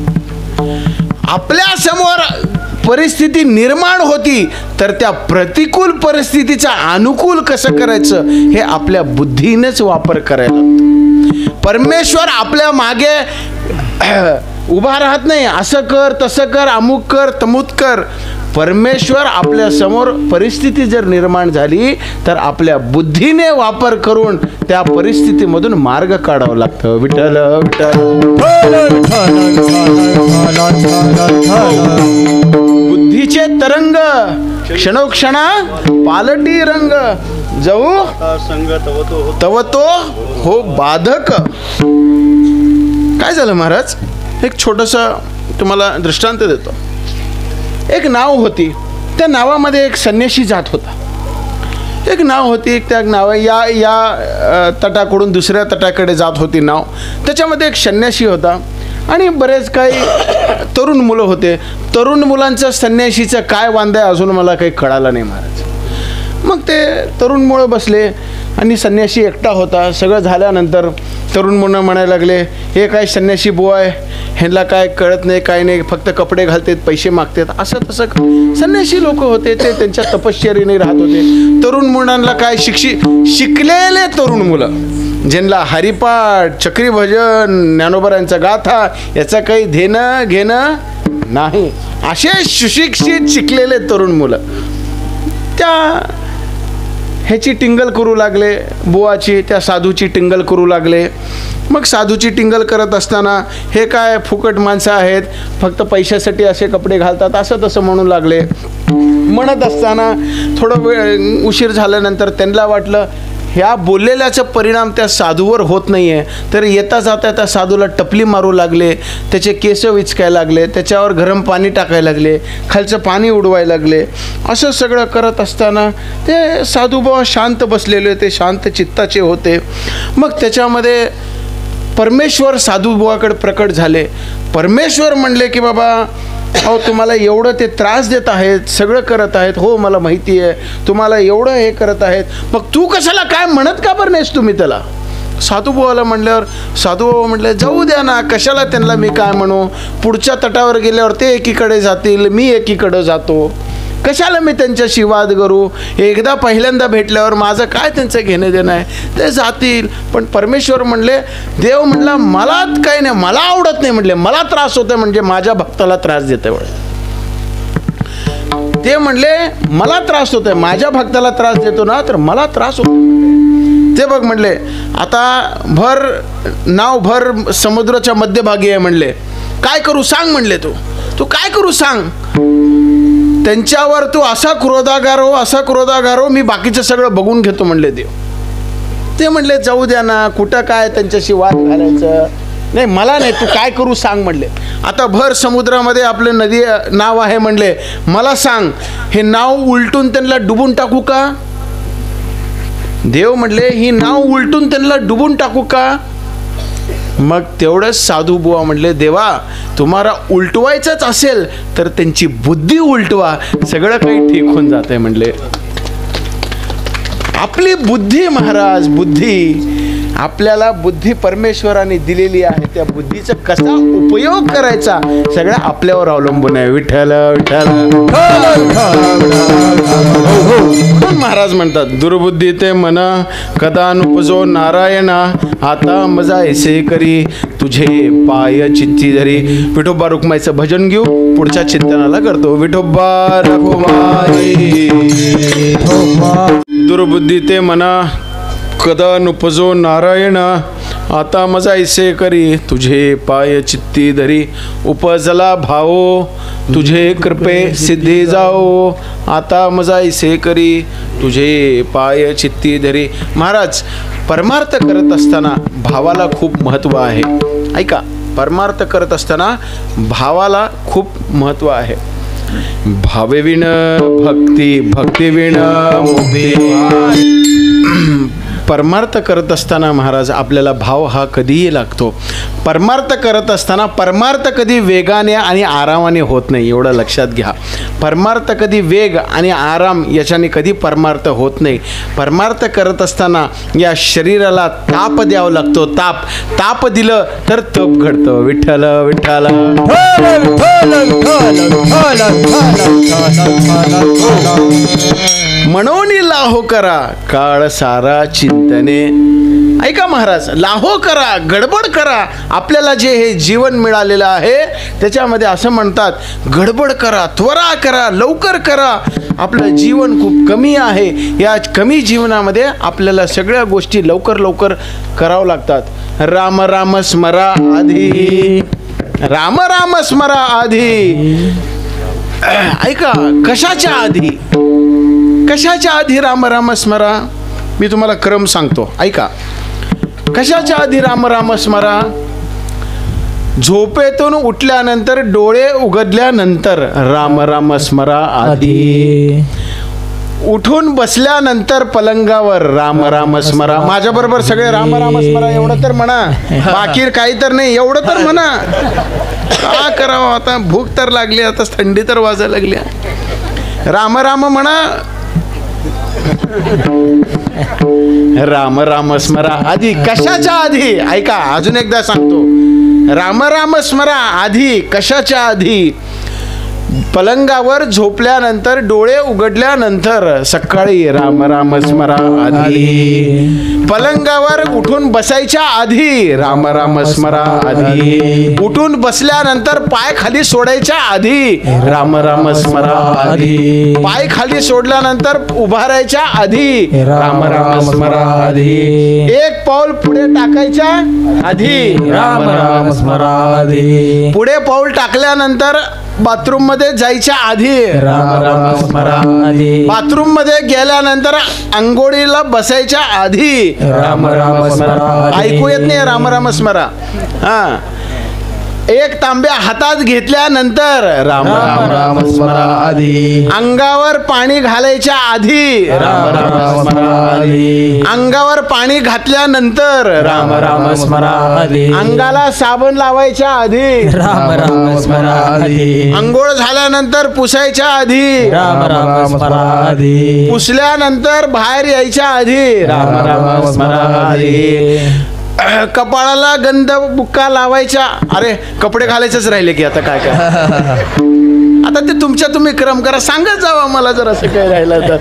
आपल्या समोर परिस्थिती निर्माण होती तर त्या प्रतिकूल परिस्थितीचा अनुकूल कसं करायचं हे आपल्या बुद्धीनेच वापर करायला. परमेश्वर आपल्या मागे उभा राहत नाही, असं कर तसं कर, अमुक कर तमुक कर. परमेश्वर आपल्या समोर परिस्थिती जर निर्माण झाली तर आपल्या बुद्धीने वापर करून त्या परिस्थितीमधून मार्ग काढावा लागतं. विठ्ठल बुद्धीचे तरंग क्षणोक्षणा पालटी रंग, जाऊ तव तो हो बाधक. काय झालं महाराज, एक छोटंसं तुम्हाला दृष्टांत देतो. एक नाव होती, त्या नावामध्ये एक संन्याशी जात होता. एक नाव होती, त्या नाव या तटाकडून दुसऱ्या तटाकडे जात होती नाव. त्याच्यामध्ये एक संन्याशी होता आणि बरेच काही तरुण मुलं होते. तरुण मुलांचं संन्याशीचं काय वांदे अजून मला काही कळालं नाही महाराज. मग ते तरुण मुलं बसले आणि संन्याशी एकटा होता. सगळं झाल्यानंतर तरुण मुलं म्हणायला लागले, हे काय संन्याशी बुवा आहे, ह्यांना काय कळत नाही, काय नाही, फक्त कपडे घालतात, पैसे मागतात, असं तसं. संन्याशी लोक होते, ते त्यांच्या तपश्चर्येने राहत होते. तरुण मुलांना काय शिकलेले तरुण मुलं ज्यांना हरिपाठ, चक्री भजन, ज्ञानोबरांचा गाथा याचा काही घेणं नाही, असे सुशिक्षित शिकलेले तरुण मुलं त्या ह्याची टिंगल करू लागले, बुवाची, त्या साधूची टिंगल करू लागले. मग साधूची टिंगल करत असताना हे काय फुकट माणसं आहेत, फक्त पैशासाठी असे कपडे घालतात, असं तसं म्हणू लागले. म्हणत असताना थोडं वेळ उशीर झाल्यानंतर त्यांना वाटलं ह्या बोललेल्याचा परिणाम त्या साधूवर होत नाही आहे, तर येता जाता त्या साधूला टपली मारू लागले, त्याचे केस विचकायला लागले, त्याच्यावर गरम पाणी टाकायला लागले, खालचं पाणी उडवायला लागले. असं सगळं करत असताना ते साधूबाबा शांत बसलेले, ते शांत चित्ताचे होते. मग त्याच्यामध्ये परमेश्वर साधूबाबाकडे प्रकट झाले. परमेश्वर म्हणले की बाबा अहो तुम्हाला एवढं ते त्रास देत आहेत, सगळं करत आहेत, हो मला माहिती आहे तुम्हाला एवढं हे करत आहेत, मग तू कशाला काय म्हणत का बरं नाहीस तुम्ही त्याला? साधूभावाला म्हणल्यावर साधूभाऊ म्हटले जाऊ द्या ना, कशाला त्यांना मी काय म्हणू, पुढच्या तटावर गेल्यावर ते एकीकडे जातील, मी एकीकडे जातो, कशाला मी त्यांच्याशी वाद करू, एकदा पहिल्यांदा भेटल्यावर माझं काय त्यांचं घेणं देणं आहे, ते जातील. पण परमेश्वर म्हणले, देव म्हणला मला काही नाही, मला आवडत नाही म्हणले, मला त्रास होतोय म्हणजे माझ्या भक्ताला त्रास देतोय म्हणे. ते म्हणले मला त्रास होतोय, माझ्या भक्ताला त्रास देतो ना तर मला त्रास होतो. ते बघ म्हणले आता नाव भर समुद्राच्या मध्यभागी आहे म्हणले, काय करू सांग म्हणले, तू काय करू सांग. त्यांच्यावर तू असा क्रोधागार हो, मी बाकीचं सगळं बघून घेतो म्हणले देव. ते म्हणले जाऊ द्या ना, कुठं काय त्यांच्याशी वाद घालायचं नाही, मला नाही, तू काय करू सांग म्हणले. आता भर समुद्रामध्ये आपले नदी नाव आहे म्हणले, मला सांग हे नाव उलटून त्यांना डुबून टाकू का. देव म्हणले ही नाव उलटून त्यांना डुबून टाकू का. मग तेवढंच साधू बुवा म्हणले, देवा तुम्हाला उलटवायचंच असेल तर त्यांची बुद्धी उलटवा, सगळं काही ठीक होऊन जातंय म्हणले. आपली बुद्धी महाराज, बुद्धी आपल्याला बुद्धी परमेश्वराने दिलेली आहे, त्या बुद्धीचा कसा उपयोग करायचा सगळं आपल्यावर अवलंबून आहे. विठ्ठल विठ्ठल. महाराज म्हणतात दुर्बुद्धी ते मन कदा नुपजो नारायणा, आता मजा ऐसे करी तुझे पाय चित्ती धरी. विठोबा रुक्माईचं भजन घेऊ, पुढच्या चिंतनाला करतो. विठोबा रखुमाई. दुर्बुद्धी ते मना कदा नुपजो नारायण, आता मजा ऐसे करी तुझे पाय चित्ती धरी. उपजला भावो तुझे कृपे सिद्धी जाओ, आता मजा ऐसे करी तुझे पाय चित्ती धरी. महाराज परमार्थ करत असताना भावाला खूप महत्त्व आहे. ऐका, परमार्थ करत असताना भावाला खूप महत्त्व आहे. भावेविण भक्ती, भक्तीविण मुक्ती. परमार्थ करत असताना महाराज आपल्याला भाव हा कधीही लागतो. परमार्थ करत असताना परमार्थ कधी वेगाने आणि आरामाने होत नाही, एवढं लक्षात घ्या. परमार्थ कधी वेग आणि आराम याच्याने कधी परमार्थ होत नाही. परमार्थ करत असताना या शरीराला ताप द्यावा लागतो. ताप दिलं तर तप घडतं. विठ्ठल विठ्ठल. म्हणून लाहो करा काळ सारा चिंतने. ऐका महाराज, लाहो करा, गडबड करा. आपल्याला जे हे जीवन मिळालेलं आहे त्याच्यामध्ये असं म्हणतात गडबड करा, त्वरा करा, लवकर करा. आपलं जीवन खूप कमी आहे, या कमी जीवनामध्ये आपल्याला सगळ्या गोष्टी लवकर लवकर करावं लागतात. राम राम स्मरा आधी, राम राम स्मरा आधी. ऐका, कशाच्या आधी, कशाच्या आधी राम राम स्मरा. मी तुम्हाला क्रम सांगतो, ऐका. कशाच्या आधी राम राम स्मरा. झोपेतून उठल्यानंतर, डोळे उघडल्यानंतर राम राम स्मरा आधी. उठून बसल्यानंतर पलंगावर राम राम स्मरा. माझ्या बरोबर सगळे राम राम स्मरा एवढं तर म्हणा, बाकी काही तर नाही, एवढं तर म्हणा. का करावं आता, भूक तर लागली, आता थंडी तर वाजायला लागली. राम राम म्हणा. राम राम स्मरा आधी. कशाच्या आधी. ऐका, अजून एकदा सांगतो. राम राम स्मरा आधी. कशाच्या आधी. पलंगावर झोपल्यानंतर, डोळे उघडल्यानंतर सकाळी राम राम स्मरा आधी. पलंगावर उठून बसायच्या आधी राम राम स्मरा आधी. उठून बसल्यानंतर पाय खाली सोडायच्या आधी राम राम स्मरा आधी. पाय खाली सोडल्यानंतर उभारायच्या आधी राम राम स्मरा आधी. एक पाऊल पुढे टाकायच्या आधी राम राम स्मरा आधी. पुढे पाऊल टाकल्यानंतर बाथरूम मध्ये जायच्या आधी राम राम स्मरा आधी. बाथरूम मध्ये गेल्यानंतर अंघोळीला बसायच्या आधी राम राम स्मरा. ऐकू येत नाही राम राम स्मरा. हा, एक तांब्या हातात घेतल्यानंतर राम राम राम स्मरा आधी अंगावर पाणी घालायच्या आधी राम राम स्मरा आधी अंगावर पाणी घातल्यानंतर राम राम स्मरा आधी अंगाला साबण लावायच्या आधी राम राम स्मरा आधी अंघोळ झाल्यानंतर पुसायच्या आधी राम राम स्मरा आधी पुसल्यानंतर बाहेर यायच्या आधी राम राम स्मरा आधी कपाळाला गंध बुक्का लावायच्या. अरे कपडे घालायचेच राहिले की आता काय काय आता ते तुमच्या तुम्ही क्रम करा. सांगत जावा मला जर असं काही राहिलं तर.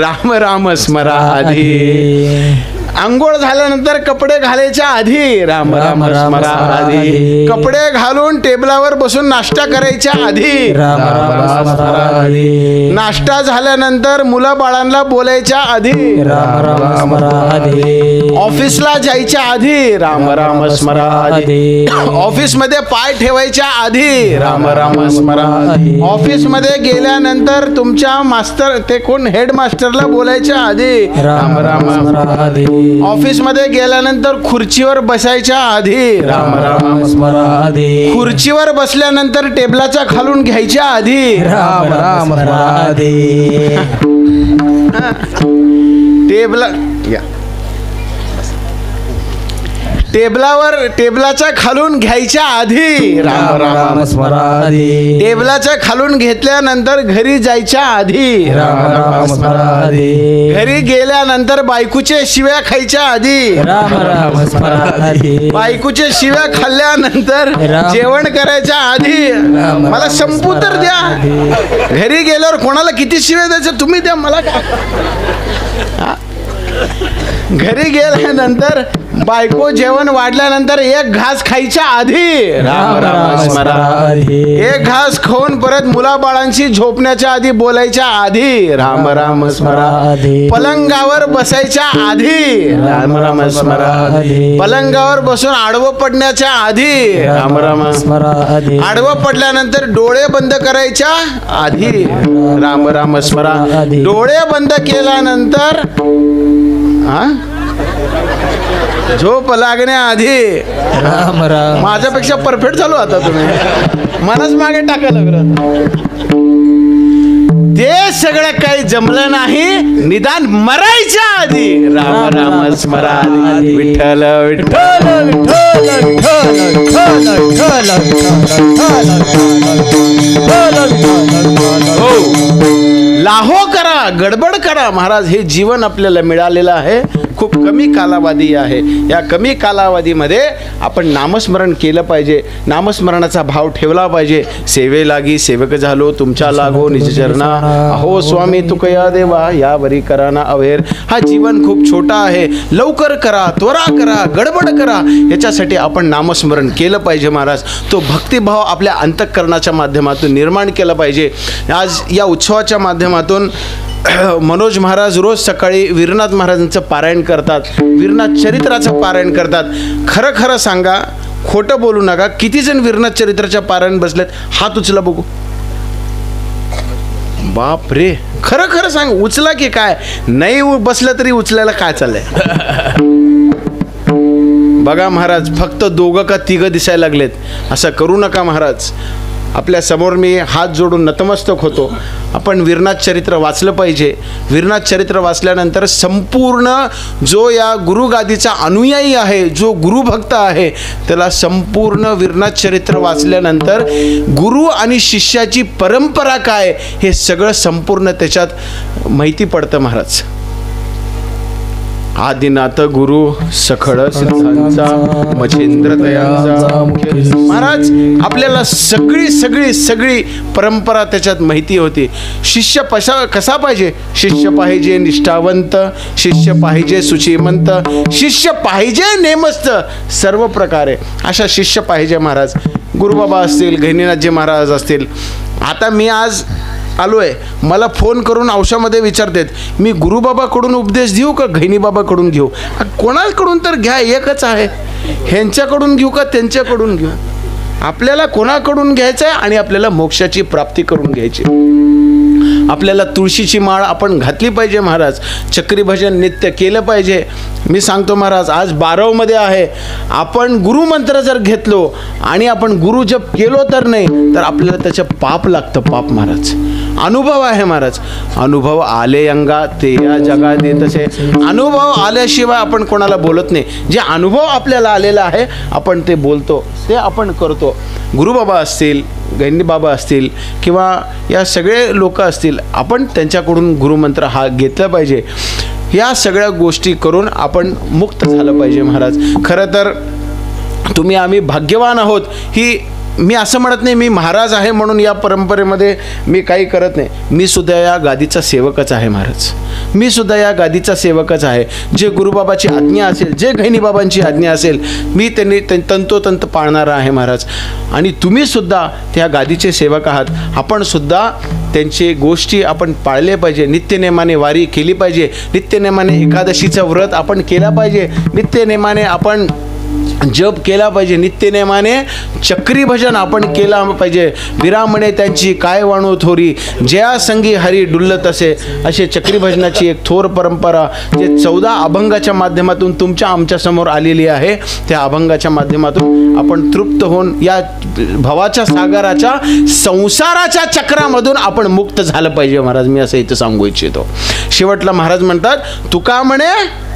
राम राम स्मरा आधी अंघोळ झाल्यानंतर कपडे घालायच्या आधी राम राम स्मरा आधी कपडे घालून टेबलावर बसून नाश्ता करायच्या आधी राम राम स्मरा आधी नाश्ता झाल्यानंतर मुलं बाळांना बोलायच्या आधी राम राम स्मरा आधी ऑफिसला जायच्या आधी राम राम स्मरा आधी ऑफिस मध्ये पाय ठेवायच्या आधी राम राम स्मरा आधी ऑफिस मध्ये गेल्यानंतर तुमच्या मास्टर ते कोण हेड मास्टरला बोलायच्या आधी राम राम स्मरा आधी ऑफिस मध्ये गेल्यानंतर खुर्चीवर बसायच्या आधी राम राम स्मरा आधी खुर्चीवर बसल्यानंतर टेबलाच्या खालून घ्यायच्या आधी राम राम स्मरा आधी टेबला या टेबलाच्या खालून घ्यायच्या आधी राम राम स्मरा आधी टेबलाच्या खालून घेतल्यानंतर घरी जायच्या आधी राम राम स्मरा आधी घरी गेल्यानंतर बायकोचे शिव्या खायच्या आधी राम राम स्मरा आधी बायकोचे शिव्या खाल्ल्यानंतर राम. जेवण करायच्या आधी मला संपू तर द्या. घरी गेल्यावर कोणाला किती शिव्या द्यायचं तुम्ही द्या मला काय. घरी गेल्यानंतर बायको जेवण वाढल्यानंतर एक घास खायच्या आधी राम राम स्मरा आधी एक घास खाऊन परत मुलाबाळांशी झोपण्याच्या आधी बोलायच्या आधी राम राम स्मरा आधी पलंगावर बसायच्या आधी राम राम स्मरा पलंगावर बसून आडवं पडण्याच्या आधी राम राम स्मरा आधी आडवं पडल्यानंतर डोळे बंद करायच्या आधी राम राम स्मरा डोळे बंद केल्यानंतर झोप लागण्याआधी राम राम माझ्यापेक्षा परफेक्ट झालो आता तुम्ही मनच मागे टाकायला लागलं. ते सगळं काही जमलं नाही निदान मरायच्या आधी राम राम स्मरा आधी विठ्ठल विठ्ठल हो लाहो करा गडबड करा महाराज. हे जीवन आपल्याला मिळालेलं आहे खूप कमी कालावधी आहे. या कमी कालावधीमध्ये आपण नामस्मरण केलं पाहिजे. नामस्मरणाचा भाव ठेवला पाहिजे. सेवे लागी सेवक झालो तुमच्या लागो निज चरणा अहो स्वामी तुकया देवा यावरी करा ना अवेर. हा जीवन खूप छोटा आहे. लवकर करा त्वरा करा गडबड करा. याच्यासाठी आपण नामस्मरण केलं पाहिजे महाराज. तो भक्तिभाव आपल्या अंतःकरणाच्या माध्यमातून निर्माण केला पाहिजे. आज या उत्सवाच्या माध्यमातून मनोज महाराज रोज सकाळी वीरनाथ महाराजांचं पारायण करतात. वीरनाथ चरित्राचं पारायण करतात. खरं खरं सांगा खोटं बोलू नका. किती जण वीरनाथ चरित्राच्या पारायण बसलेत हात उचला बघू. बाप रे खरं खरं सांग उचला की काय. नाही बसलं तरी उचलायला काय चाललंय. बघा महाराज फक्त दोघं का तिघं दिसायला लागलेत. असं करू नका महाराज. आपल्या समोर मी हात जोडून नतमस्तक होतो. आपण वीरनाथ चरित्र वाचलं पाहिजे. वीरनाथ चरित्र वाचल्यानंतर संपूर्ण जो या गुरुगादीचा अनुयायी आहे जो गुरुभक्त आहे त्याला संपूर्ण वीरनाथ चरित्र वाचल्यानंतर गुरु आणि शिष्याची परंपरा काय हे सगळं संपूर्ण त्याच्यात माहिती पडतं महाराज. आदिनाथ गुरु सखळ सिद्धांचा मच्छिंद्र तयांचा महाराज आपल्याला सगळी सगळी सगळी परंपरा त्याच्यात माहिती होती. शिष्य कसा पाहिजे. शिष्य पाहिजे निष्ठावंत. शिष्य पाहिजे सुचिमंत. शिष्य पाहिजे नेमस्त. सर्व प्रकारे अशा शिष्य पाहिजे महाराज. गुरुबाबा असतील गहिनीनाथजी महाराज असतील. आता मी आज आलोय मला फोन करून औषधामध्ये विचारतात मी गुरुबाबाकडून उपदेश देऊ का गहिनीबाबाकडून घेऊ. कोणाकडून तर घ्या एकच आहे. ह्यांच्याकडून घेऊ का त्यांच्याकडून घेऊ. आपल्याला कोणाकडून घ्यायचं आहे आणि आपल्याला मोक्षाची प्राप्ती करून घ्यायची. आपल्याला तुळशीची माळ आपण घातली पाहिजे महाराज. चक्री भजन नित्य केलं पाहिजे. मी सांगतो महाराज, आज 12मध्ये आहे, आपण गुरुमंत्र जर घेतलो आणि आपण गुरु जप केलो तर नाही तर आपल्याला त्याचं पाप लागतं. पाप महाराज, अनुभव आहे महाराज. अनुभव आले अंगा ते या जगात येत असे. अनुभव आल्याशिवाय आपण कोणाला बोलत नाही. जे अनुभव आपल्याला आलेला आहे आपण ते बोलतो, ते आपण करतो. गुरुबाबा असतील, गैंडी बाबा असतील किंवा या सगळे लोक असतील, आपण त्यांच्याकडून गुरुमंत्र हा घेतला पाहिजे. या सगळ्या गोष्टी करून आपण मुक्त झालं पाहिजे महाराज. खरं तर तुम्ही आम्ही भाग्यवान आहोत. ही मी असं म्हणत नाही मी महाराज आहे म्हणून या परंपरेमध्ये मी काही करत नाही. मी सुद्धा या गादीचा सेवकच आहे महाराज. मी सुद्धा या गादीचा सेवकच आहे. जे गुरुबाबाची आज्ञा असेल, जे गहिनीबाबांची आज्ञा असेल, मी त्यांनी तंतोतंत पाळणारा आहे महाराज. आणि तुम्ही सुद्धा त्या गादीचे सेवक आहात. आपण सुद्धा त्यांची गोष्टी आपण पाळले पाहिजे. नित्यनेमाने वारी केली पाहिजे. नित्यनेमाने एकादशीचं व्रत आपण केला पाहिजे. नित्यनेमाने आपण जप केला पाहिजे. नित्यनेमाने चक्री भजन आपण केला पाहिजे. विरामणे त्यांची काय वाणू थोरी, जया संगी हरी डुल्लत असे. असे चक्री भजनाची एक थोर परंपरा जे 14 अभंगाच्या माध्यमातून तुमच्या आमच्या समोर आलेली आहे. त्या अभंगाच्या माध्यमातून आपण तृप्त होऊन या भवाच्या सागराच्या संसाराच्या चक्रामधून आपण मुक्त झालं पाहिजे महाराज. मी असं इथं सांगू इच्छितो. शेवटला महाराज म्हणतात, तुका म्हणे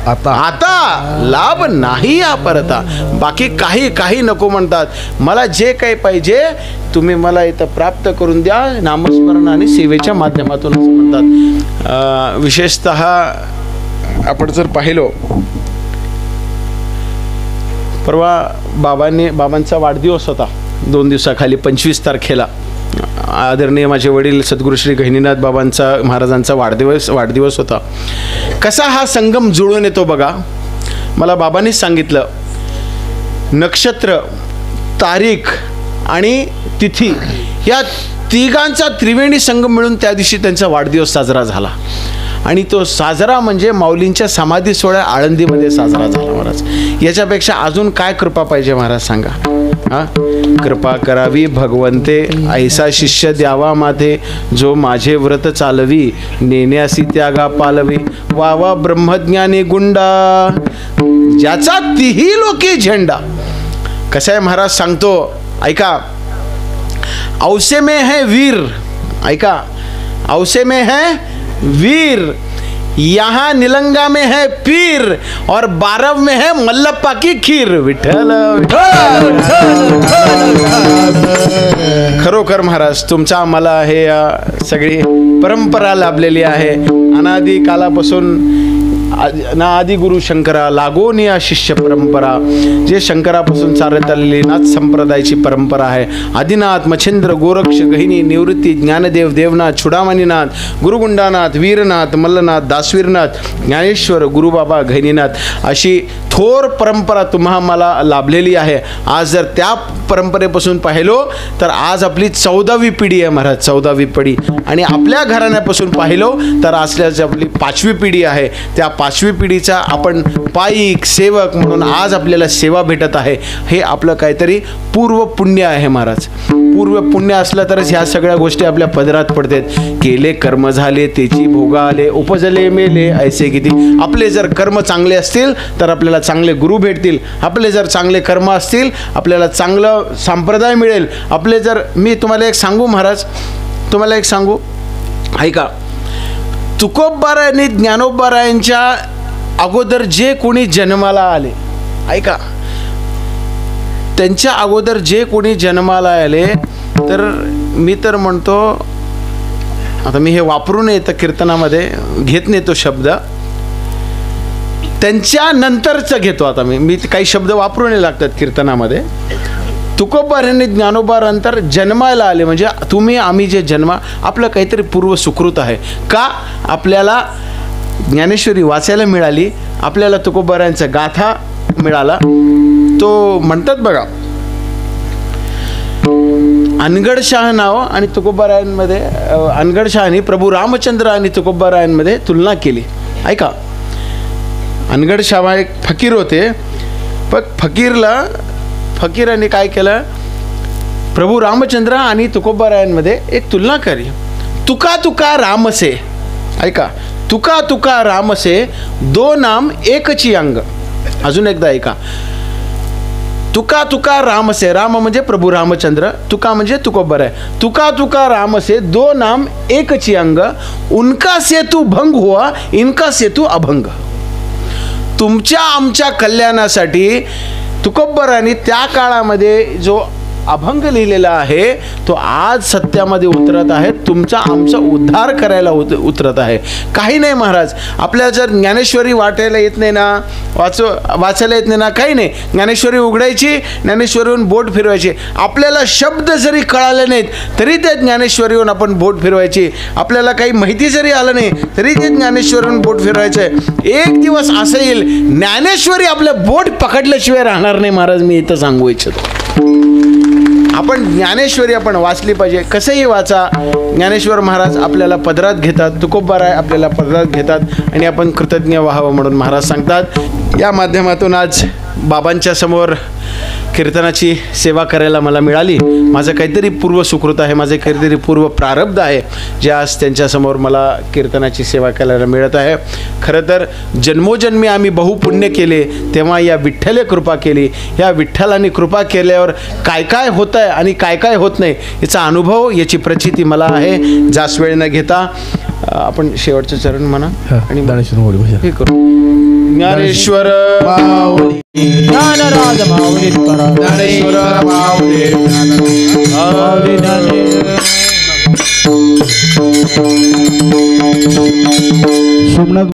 आता लाभ नाही या परता. बाकी काही नको म्हणतात. मला जे काही पाहिजे तुम्ही मला इथं प्राप्त करून द्या नामस्मरण आणि सेवेच्या माध्यमातून असं म्हणतात. विशेषतः आपण जर पाहिलो, परवा बाबांचा वाढदिवस होता 2 दिवसाखाली 25 तारखेला. आदरणीय माझे वडील सद्गुरू श्री गहिनीनाथ बाबांचा महाराजांचा वाढदिवस होता. कसा हा संगम जुळून येतो बघा. मला बाबांनीच सांगितलं, नक्षत्र, तारीख आणि तिथी या तिघांचा त्रिवेणी संगम मिळून त्या दिवशी त्यांचा वाढदिवस साजरा झाला. आणि तो साजरा म्हणजे माऊलींच्या समाधी सोहळ्या आळंदीमध्ये साजरा झाला महाराज. याच्यापेक्षा अजून काय कृपा पाहिजे महाराज सांगा. कृपा करावी भगवंते, ऐसा शिष्य द्यावा माथे, जो माझे व्रत चालवी, नेण्यासी त्यागा पालवी. वावा ब्रह्मज्ञानी गुंडा, ज्याचा तिही लोकी झेंडा. कसं आहे महाराज सांगतो ऐका. औसे में है वीर, ऐका, औसे में है वीर, यहाँ निलंगा में है पीर और 12 में है मल्लप्पा की खीर. विठ्ठल खरोखर महाराज तुमचा आम्हाला हे सगळी परंपरा लाभलेली आहे. अनादी कालापासून ना आदि गुरु शंकरा लागून या शिष्य परंपरा जे शंकरापासून चालत आलेली नाथ संप्रदायाची परंपरा आहे. आदिनाथ, मच्छिंद्र, गोरक्ष, गहिनी, निवृत्ती, ज्ञानदेव, देवनाथ, चुडामणीनाथ, गुरुगुंडानाथ, वीरनाथ, मल्लनाथ, दासवीरनाथ, ज्ञानेश्वर, गुरुबाबा, गहिनीनाथ अशी थोर परंपरा तुम्हा मला लाभलेली आहे. आज जर त्या परंपरेपासून पाहिलो तर आज आपली 14वी पिढी आहे महाराज. 14वी पिढी. आणि आपल्या घराण्यापासून पाहिलो तर असल्याची आपली 5वी पिढी आहे. त्या 5वी पिढीचा आपण पाईक सेवक म्हणून आज आपल्याला सेवा भेटत आहे. हे आपलं काहीतरी पूर्व पुण्य आहे महाराज. पूर्व पुण्य असलं तरच ह्या सगळ्या गोष्टी आपल्या पदरात पडतात. केले कर्म झाले तेची भोगा आले, उपजले मेले ऐसे किती. आपले जर कर्म चांगले असतील तर आपल्याला चांगले गुरु भेटतील. आपले जर चांगले कर्म असतील आपल्याला चांगलं संप्रदाय मिळेल. आपले जर मी तुम्हाला एक सांगू महाराज, तुम्हाला एक सांगू ऐका. तुकोबारायांनी ज्ञानोबारायांच्या अगोदर जे कोणी जन्माला आले, ऐका, त्यांच्या अगोदर जे कोणी जन्माला आले तर मी तर म्हणतो, आता मी हे वापरू नये तर कीर्तनामध्ये घेत नाही तो शब्द, त्यांच्या नंतरचं घेतो. आता मी काही शब्द वापरू नये लागतात कीर्तनामध्ये. तुकोबारायांनी ज्ञानोबानंतर जन्मायला आले म्हणजे तुम्ही आम्ही जे जन्मा आपलं काहीतरी पूर्व सुकृत आहे का. आपल्याला ज्ञानेश्वरी वाचायला मिळाली, आपल्याला तुकोबारायांचा गाथा मिळाला. तो म्हणतात बघा, अनगडशाह नाव आणि तुकोबारायांमध्ये अनगडशाहनी प्रभू रामचंद्र आणि तुकोबारायांमध्ये तुलना केली. ऐका, अनगडशाह एक फकीर होते, पण फकीरांनी काय केलं, प्रभू रामचंद्र आणि तुकोबारायांमध्ये एक तुलना करी. तुका तुका रामसे, ऐका, तुका तुका रामसे दो नाम एकची अंग. अजून एकदा ऐका. तुका तुका रामसे, राम म्हणजे प्रभू रामचंद्र, तुका म्हणजे तुकोबर आहे. तुका तुका रामसे दो नाम एकची अंग, उनका सेतू भंग हुआ इनका सेतू अभंग. तुमच्या आमच्या कल्याणासाठी तुकोबरांनी त्या काळामध्ये जो अभंग लिहिलेला आहे तो आज सत्यामध्ये उतरत आहे. तुमचा आमचा उद्धार करायला उतरत आहे. काही नाही महाराज, आपल्याला जर ज्ञानेश्वरी वाटायला येत नाही ना, वाचायला येत नाही ना, काही नाही. ज्ञानेश्वरी उघडायची, ज्ञानेश्वरीहून बोट फिरवायची. आपल्याला शब्द जरी कळाले नाहीत तरी त्या ज्ञानेश्वरीहून आपण बोट फिरवायची. आपल्याला काही माहिती जरी आलं नाही तरी ते ज्ञानेश्वरीहून बोट फिरवायचं आहे. एक दिवस असं येईल ज्ञानेश्वरी आपलं बोट पकडल्याशिवाय राहणार नाही महाराज. मी इथं सांगू इच्छितो. आपण ज्ञानेश्वरी आपण वाचली पाहिजे. कसंही वाचा, ज्ञानेश्वर महाराज आपल्याला पदरात घेतात, तुकोबाराय आपल्याला पदरात घेतात आणि आपण कृतज्ञ व्हावं म्हणून महाराज सांगतात. या माध्यमातून आज बाबांच्या समोर कीर्तनाची सेवा करायला मला मिळाली. माझं काहीतरी पूर्व सुकृत आहे, माझे काहीतरी पूर्व प्रारब्ध आहे जे आज त्यांच्यासमोर मला कीर्तनाची सेवा करायला मिळत आहे. खरं तर जन्मोजन्मी आम्ही बहुपुण्य केले तेव्हा या विठ्ठले कृपा केली. या विठ्ठलाने कृपा केल्यावर काय काय होतं आहे आणि काय काय होत नाही याचा अनुभव, याची प्रचिती मला आहे. जास्त वेळ न घेता आपण शेवटचं चरण म्हणा आणि हे करू. ज्ञानेश्वर माऊली, ज्ञानराज माऊली तुकाराम, ज्ञानेश्वर माऊली, माऊली ज्ञानेश्वर. सोमनाथ